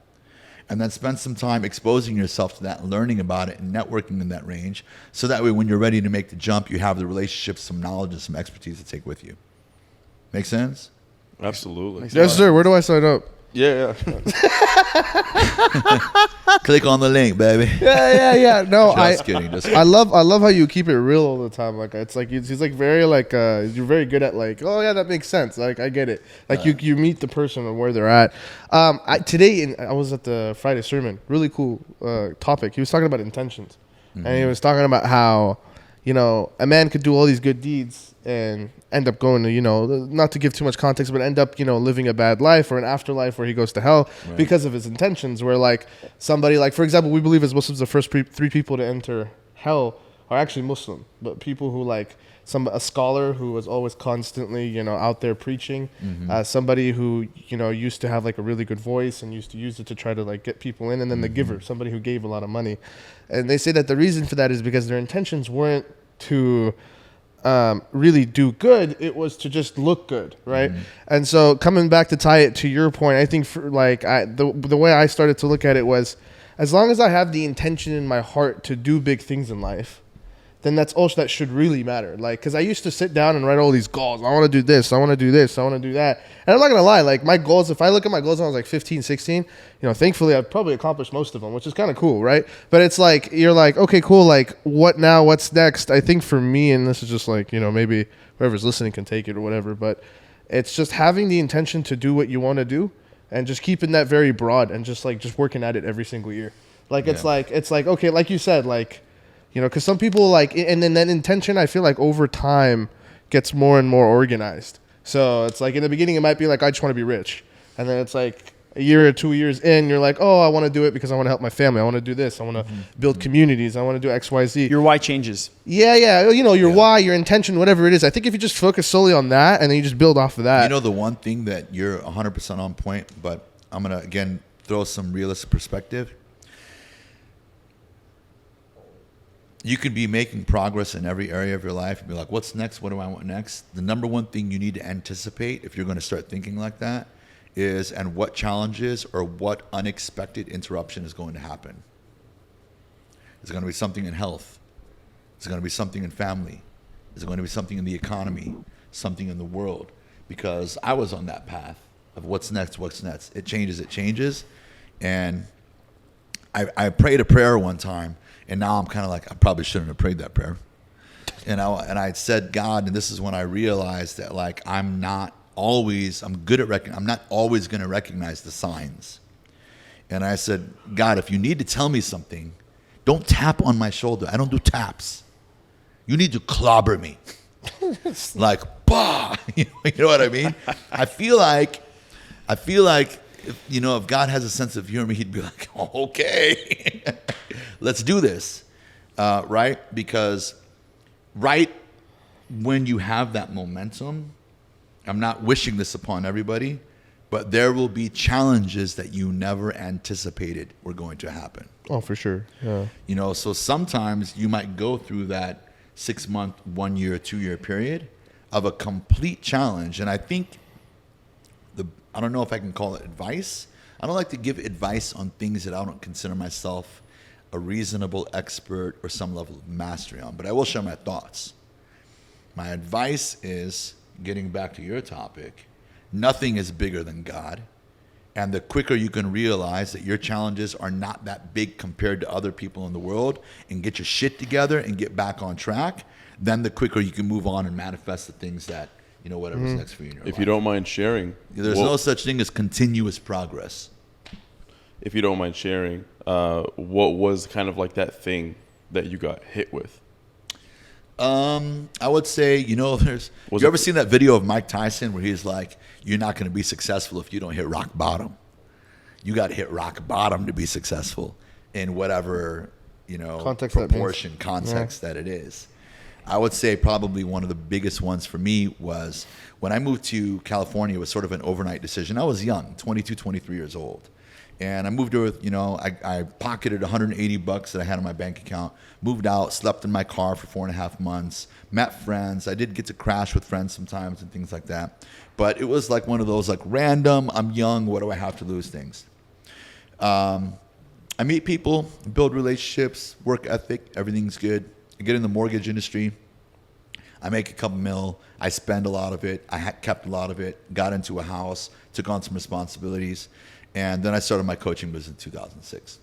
And then spend some time exposing yourself to that and learning about it and networking in that range. So that way when you're ready to make the jump, you have the relationships, some knowledge, and some expertise to take with you. Make sense? Absolutely. Yes, sir. Where do I sign up? Yeah. Click on the link, baby. Yeah. No, Just kidding. Just I love how you keep it real all the time. Like it's like he's like very like you're very good at like, oh yeah, that makes sense. Like I get it. Like you meet the person and where they're at. Today I was at the Friday sermon. Really cool topic. He was talking about intentions, and he was talking about how a man could do all these good deeds and end up going to, not to give too much context, but end up, living a bad life or an afterlife where he goes to hell because of his intentions. Where like somebody, like for example, we believe as Muslims, the first three people to enter hell are actually Muslim, but people who like a scholar who was always constantly, out there preaching, somebody who, used to have like a really good voice and used to use it to try to like get people in, and then the giver, somebody who gave a lot of money. And they say that the reason for that is because their intentions weren't to really do good, it was to just look good, right? And so coming back to tie it to your point, I think for like the way I started to look at it was, as long as I have the intention in my heart to do big things in life, then that's also that should really matter. Like, because I used to sit down and write all these goals. I want to do this. I want to do this. I want to do that. And I'm not going to lie. Like, my goals, if I look at my goals when I was like 15, 16, thankfully I've probably accomplished most of them, which is kind of cool, right? But it's like, you're like, okay, cool. Like, what now? What's next? I think for me, and this is just like, maybe whoever's listening can take it or whatever, but it's just having the intention to do what you want to do and just keeping that very broad and just working at it every single year. Like, it's like, okay, like you said, like, because some people like, and then that intention, I feel like over time gets more and more organized. So it's like in the beginning, it might be like, I just want to be rich. And then it's like a year or 2 years in, you're like, oh, I want to do it because I want to help my family. I want to do this. I want to build communities. I want to do X, Y, Z. Your why changes. Yeah. Your why, your intention, whatever it is. I think if you just focus solely on that and then you just build off of that. The one thing that you're 100% on point, but I'm going to, again, throw some realistic perspective. You could be making progress in every area of your life and be like, what's next? What do I want next? The number one thing you need to anticipate if you're going to start thinking like that is, and what challenges or what unexpected interruption is going to happen. Is it going to be something in health? Is it going to be something in family? Is it going to be something in the economy? Something in the world? Because I was on that path of what's next. It changes. And I prayed a prayer one time. And now I'm kind of like, I probably shouldn't have prayed that prayer. And I said, God, and this is when I realized that like I'm not always going to recognize the signs. And I said, God, if you need to tell me something, don't tap on my shoulder. I don't do taps. You need to clobber me. Like, bah! You know what I mean? I feel like if God has a sense of humor, he'd be like, oh, okay, let's do this, right? Because right when you have that momentum, I'm not wishing this upon everybody, but there will be challenges that you never anticipated were going to happen. Oh, for sure. Yeah. So sometimes you might go through that 6 month, 1 year, 2 year period of a complete challenge. And I think I don't know if I can call it advice. I don't like to give advice on things that I don't consider myself a reasonable expert or some level of mastery on, but I will share my thoughts. My advice is, getting back to your topic, nothing is bigger than God. And the quicker you can realize that your challenges are not that big compared to other people in the world and get your shit together and get back on track, then the quicker you can move on and manifest the things that whatever's next for you in your life. If you don't mind sharing. There's no such thing as continuous progress. If you don't mind sharing, what was kind of like that thing that you got hit with? I would say, you ever seen that video of Mike Tyson where he's like, you're not going to be successful if you don't hit rock bottom. You got to hit rock bottom to be successful in whatever, context proportion, context that it is. I would say probably one of the biggest ones for me was when I moved to California. It was sort of an overnight decision. I was young, 22, 23 years old. And I moved there with, I pocketed $180 that I had in my bank account, moved out, slept in my car for 4.5 months, met friends. I did get to crash with friends sometimes and things like that. But it was like one of those like random, I'm young, what do I have to lose things. I meet people, build relationships, work ethic, everything's good. I get in the mortgage industry. I make a couple mil. I spend a lot of it. I kept a lot of it, got into a house, took on some responsibilities. And then I started my coaching business in 2006.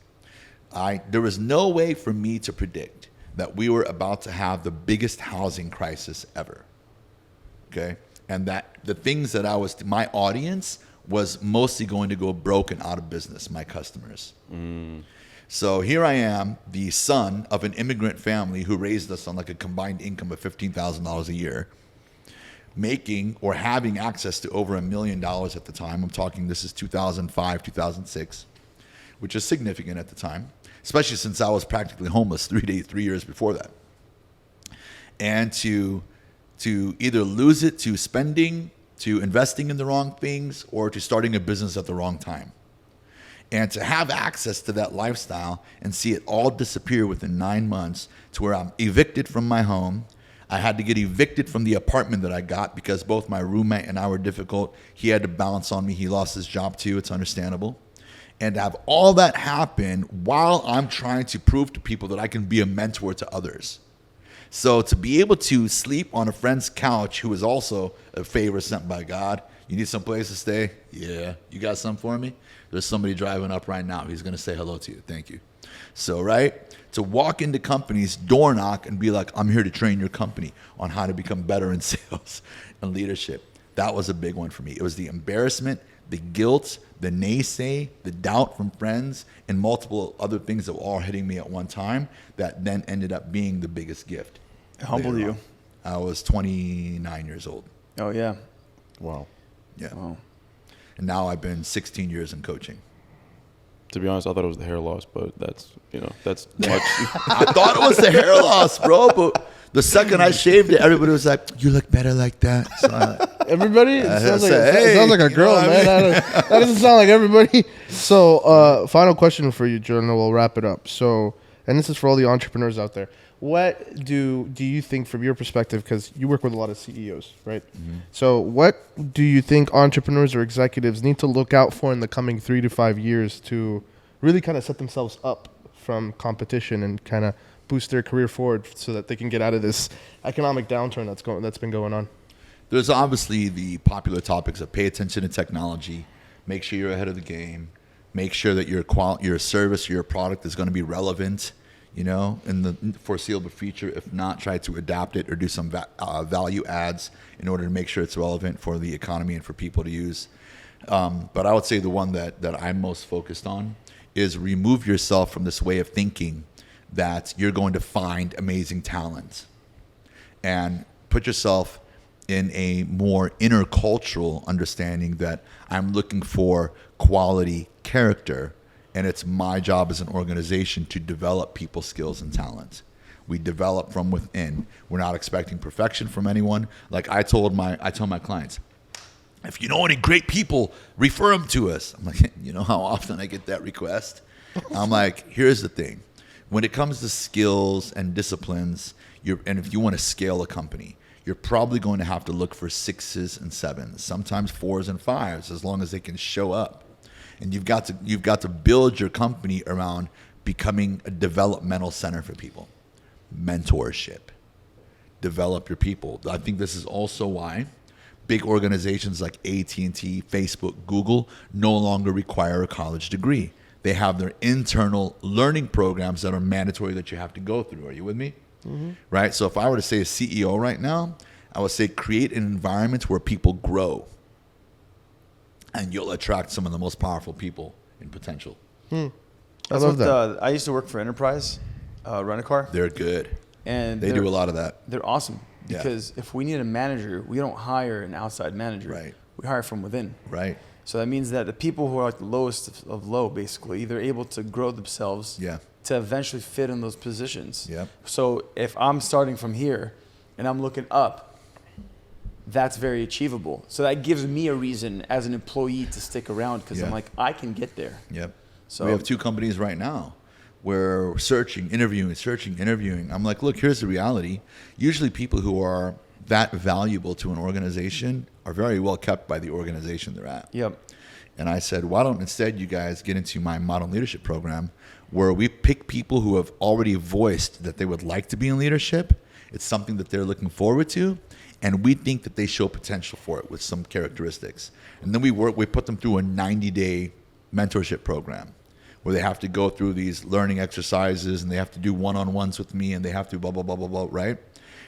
There was no way for me to predict that we were about to have the biggest housing crisis ever. Okay? And that the things that my audience was mostly going to go broke and out of business, my customers. So here I am, the son of an immigrant family who raised us on like a combined income of $15,000 a year, making or having access to over $1 million at the time. I'm talking, this is 2005, 2006, which is significant at the time, especially since I was practically homeless 3 years before that. And to either lose it to spending, to investing in the wrong things, or to starting a business at the wrong time. And to have access to that lifestyle and see it all disappear within 9 months to where I'm evicted from my home. I had to get evicted from the apartment that I got because both my roommate and I were difficult. He had to bounce on me. He lost his job too. It's understandable. And to have all that happen while I'm trying to prove to people that I can be a mentor to others. So to be able to sleep on a friend's couch who is also a favor sent by God. You need some place to stay? Yeah. You got something for me? There's somebody driving up right now. He's going to say hello to you. Thank you. So, right? To walk into companies, door knock, and be like, I'm here to train your company on how to become better in sales and leadership. That was a big one for me. It was the embarrassment, the guilt, the naysay, the doubt from friends, and multiple other things that were all hitting me at one time that then ended up being the biggest gift. It humbled you. I was 29 years old. Oh, yeah. Wow. Yeah. Wow. And now I've been 16 years in coaching. To be honest, I thought it was the hair loss, but that's much. I thought it was the hair loss, bro. But the second I shaved it, everybody was like, "You look better like that." So Everybody? It sounds like a girl, man. That doesn't sound like everybody. So, final question for you, Jordan. We'll wrap it up. So, and this is for all the entrepreneurs out there. What do you think, from your perspective, because you work with a lot of CEOs, right? Mm-hmm. So what do you think entrepreneurs or executives need to look out for in the coming 3 to 5 years to really kind of set themselves up from competition and kind of boost their career forward so that they can get out of this economic downturn that's been going on? There's obviously the popular topics of pay attention to technology, make sure you're ahead of the game, make sure that your service, your product is going to be relevant, in the foreseeable future. If not, try to adapt it or do some value adds in order to make sure it's relevant for the economy and for people to use. But I would say the one that I'm most focused on is remove yourself from this way of thinking that you're going to find amazing talent and put yourself in a more intercultural understanding that I'm looking for quality character. And it's my job as an organization to develop people's skills and talents. We develop from within. We're not expecting perfection from anyone. Like I tell my clients, if you know any great people, refer them to us. I'm like, you know how often I get that request? I'm like, here's the thing. When it comes to skills and disciplines, and if you want to scale a company, you're probably going to have to look for 6s and 7s, sometimes 4s and 5s, as long as they can show up. And you've got to build your company around becoming a developmental center for people. Mentorship. Develop your people. I think this is also why big organizations like AT&T, Facebook, Google no longer require a college degree. They have their internal learning programs that are mandatory that you have to go through. Are you with me? Mm-hmm. Right? So if I were to say a CEO right now, I would say create an environment where people grow. And you'll attract some of the most powerful people in potential. I love that. I used to work for Enterprise, Rent-A-Car. They're good. And they do a lot of that. They're awesome. Because if we need a manager, we don't hire an outside manager. Right. We hire from within. Right. So that means that the people who are like the lowest of low, basically, they're able to grow themselves to eventually fit in those positions. Yep. So if I'm starting from here and I'm looking up, that's very achievable. So that gives me a reason as an employee to stick around because I'm like, I can get there. Yep. So we have 2 companies right now where we're searching, interviewing. I'm like, look, here's the reality. Usually people who are that valuable to an organization are very well kept by the organization they're at. Yep. And I said, why don't instead you guys get into my modern leadership program where we pick people who have already voiced that they would like to be in leadership. It's something that they're looking forward to. And we think that they show potential for it with some characteristics. And then we put them through a 90-day mentorship program where they have to go through these learning exercises and they have to do one-on-ones with me and they have to blah, blah, blah, blah, blah, right?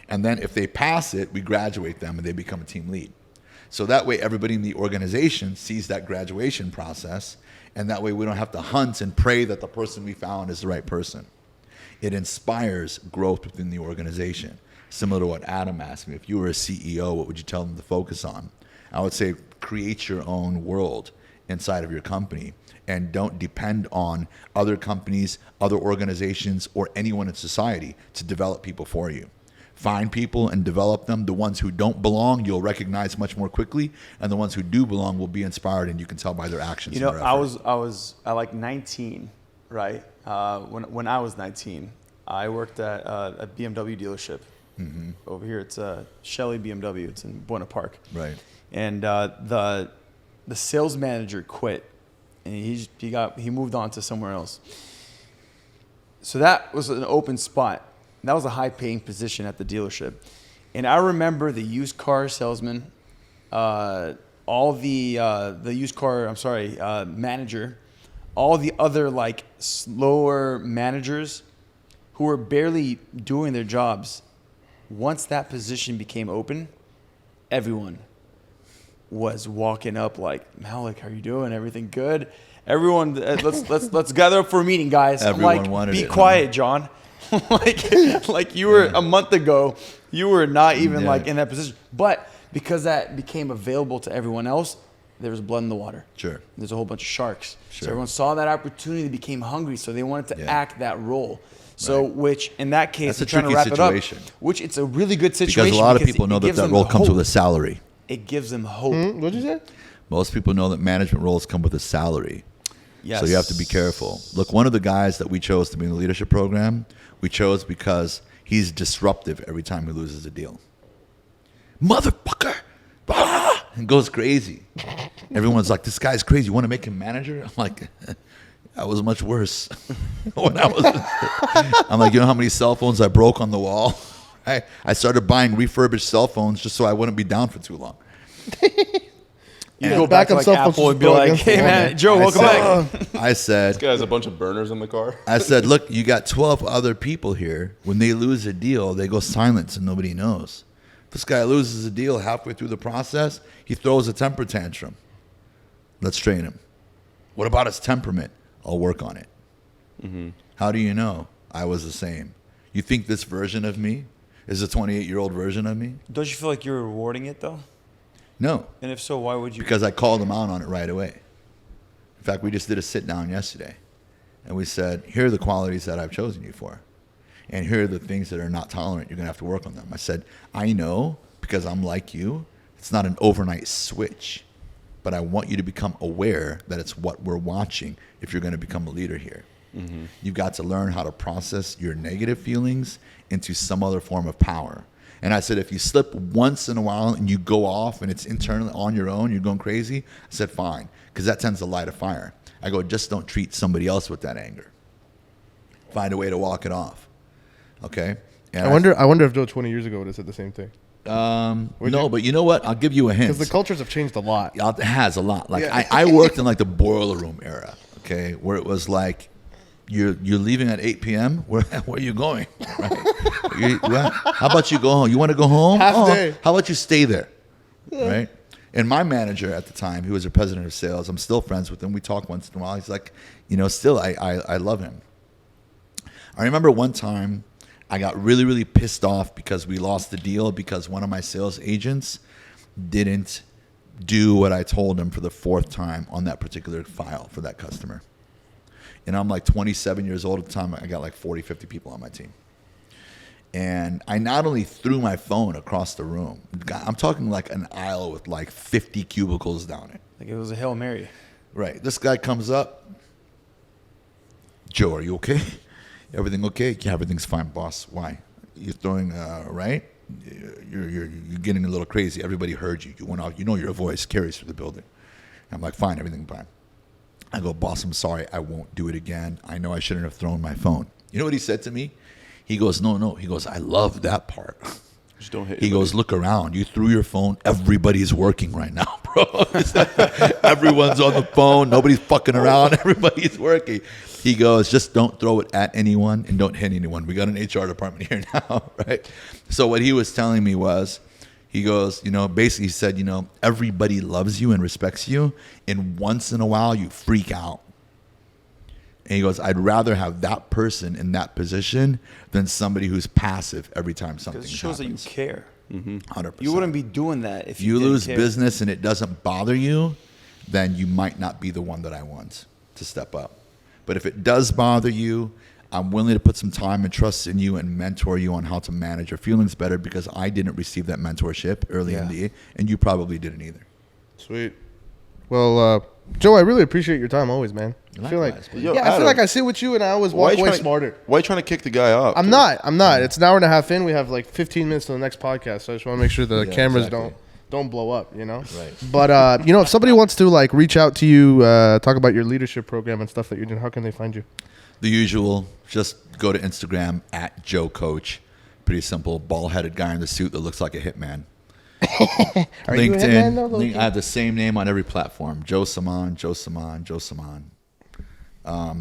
And then if they pass it, we graduate them and they become a team lead. So that way everybody in the organization sees that graduation process, and that way we don't have to hunt and pray that the person we found is the right person. It inspires growth within the organization. Similar to what Adam asked me, if you were a CEO, what would you tell them to focus on? I would say create your own world inside of your company and don't depend on other companies, other organizations, or anyone in society to develop people for you. Find people and develop them. The ones who don't belong, you'll recognize much more quickly, and the ones who do belong will be inspired, and you can tell by their actions. You know, I was at like 19, right? When I was 19, I worked at a BMW dealership. Mm-hmm. Over here, it's a Shelley BMW. It's in Buena Park. Right. And the sales manager quit, and he moved on to somewhere else. So that was an open spot. That was a high-paying position at the dealership. And I remember the used car salesman, all the used car, manager, all the other like slower managers who were barely doing their jobs. Once that position became open, everyone was walking up like, Malik, how are you doing? Everything good? Everyone, let's gather up for a meeting, guys. Everyone I'm like, wanted be it, quiet, John. like you were a month ago, you were not even like in that position. But because that became available to everyone else, there was blood in the water. Sure. There's a whole bunch of sharks. Sure. So everyone saw that opportunity, they became hungry, so they wanted to act that role. So, which in that case, that's a trying to tricky wrap situation. it up, which it's a really good situation because a lot of people know that role comes with a salary. It gives them hope. What'd you say? Most people know that management roles come with a salary. Yes. So you have to be careful. Look, one of the guys that we chose to be in the leadership program, we chose because he's disruptive every time he loses a deal. Motherfucker! Ah! And goes crazy. Everyone's like, this guy's crazy. You want to make him manager? I'm like, that was much worse. When I'm like, you know how many cell phones I broke on the wall? I started buying refurbished cell phones just so I wouldn't be down for too long. You go back to like Apple and be like, hey man, Joe, welcome back. I said, This guy has a bunch of burners in the car. I said, look, you got 12 other people here. When they lose a deal, they go silent and nobody knows. This guy loses a deal halfway through the process, he throws a temper tantrum. Let's train him. What about his temperament? I'll work on it. Mm-hmm. How do you know? I was the same. You think this version of me is a 28-year-old version of me? Don't you feel like you're rewarding it though? No. And if so, why would you? Because I called him out on it right away. In fact, we just did a sit down yesterday. And we said, here are the qualities that I've chosen you for. And here are the things that are not tolerant. You're going to have to work on them. I said, I know because I'm like you. It's not an overnight switch. But I want you to become aware that it's what we're watching if you're going to become a leader here. Mm-hmm. You've got to learn how to process your negative feelings into some other form of power. And I said, if you slip once in a while and you go off and it's internally on your own, you're going crazy, I said, fine, because that tends to light a fire. I go, just don't treat somebody else with that anger. Find a way to walk it off. Okay? And I wonder if Joe 20 years ago would have said the same thing. No, but you know what? I'll give you a hint. Because the cultures have changed a lot. It has a lot. Like I worked in like the boiler room era, okay, where it was like, you're leaving at 8 p.m. Where are you going? Right? How about you go home? You want to go home? Half day. How about you stay there? Right? And my manager at the time, he was a president of sales. I'm still friends with him. We talk once in a while. He's like, still I love him. I remember one time I got really, really pissed off because we lost the deal because one of my sales agents didn't do what I told him for the 4th time on that particular file for that customer. And I'm like 27 years old at the time. I got like 40, 50 people on my team. And I not only threw my phone across the room, I'm talking like an aisle with like 50 cubicles down it. Like it was a Hail Mary. Right. This guy comes up. Joe, are you okay? Everything okay? Yeah, everything's fine, boss. Why? You're throwing, right? You're getting a little crazy. Everybody heard you. You went out. You know your voice carries through the building. I'm like, fine, everything's fine. I go, boss, I'm sorry. I won't do it again. I know I shouldn't have thrown my phone. You know what he said to me? He goes, no. He goes, I love that part. Just don't hit He anybody. goes, look around. You threw your phone. Everybody's working right now, bro. Everyone's on the phone. Nobody's fucking around. Everybody's working. He goes, just don't throw it at anyone and don't hit anyone. We got an HR department here now, right? So what he was telling me was, he goes, basically he said, everybody loves you and respects you. And once in a while, you freak out. And he goes, I'd rather have that person in that position than somebody who's passive every time something Because happens. it shows that you care. 100%. You wouldn't be doing that if If you didn't lose care. business and it doesn't bother you, then you might not be the one that I want to step up. But if it does bother you, I'm willing to put some time and trust in you and mentor you on how to manage your feelings better, because I didn't receive that mentorship early in the, and you probably didn't either. Sweet. Well, Joe, I really appreciate your time always, man. I feel like, Likewise, man. Yo, I feel Adam, like I sit with you and I always why walk you away trying to- smarter. Why are you trying to kick the guy out? I'm not. It's an hour and a half in. We have like 15 minutes to the next podcast, so I just want to make sure the cameras exactly. don't blow up, Right. But if somebody wants to like reach out to you, talk about your leadership program and stuff that you're doing, how can they find you? The usual, just go to Instagram at Joe Coach. Pretty simple, bald-headed guy in the suit that looks like a hitman. Are you a hitman, though, low-key? I have the same name on every platform. Joe Semaan, Joe Semaan, Joe Semaan.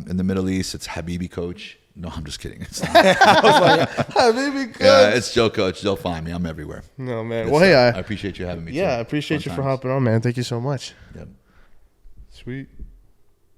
In the Middle East, it's Habibi Coach. No, I'm just kidding. It's not. Baby, Yeah, it's Joe Coach. They'll find me. I'm everywhere. No, man. Yes, well, hey, I appreciate you having me. yeah, too. I appreciate Fun you for times. hopping on, man. Thank you so much. Yep. Sweet.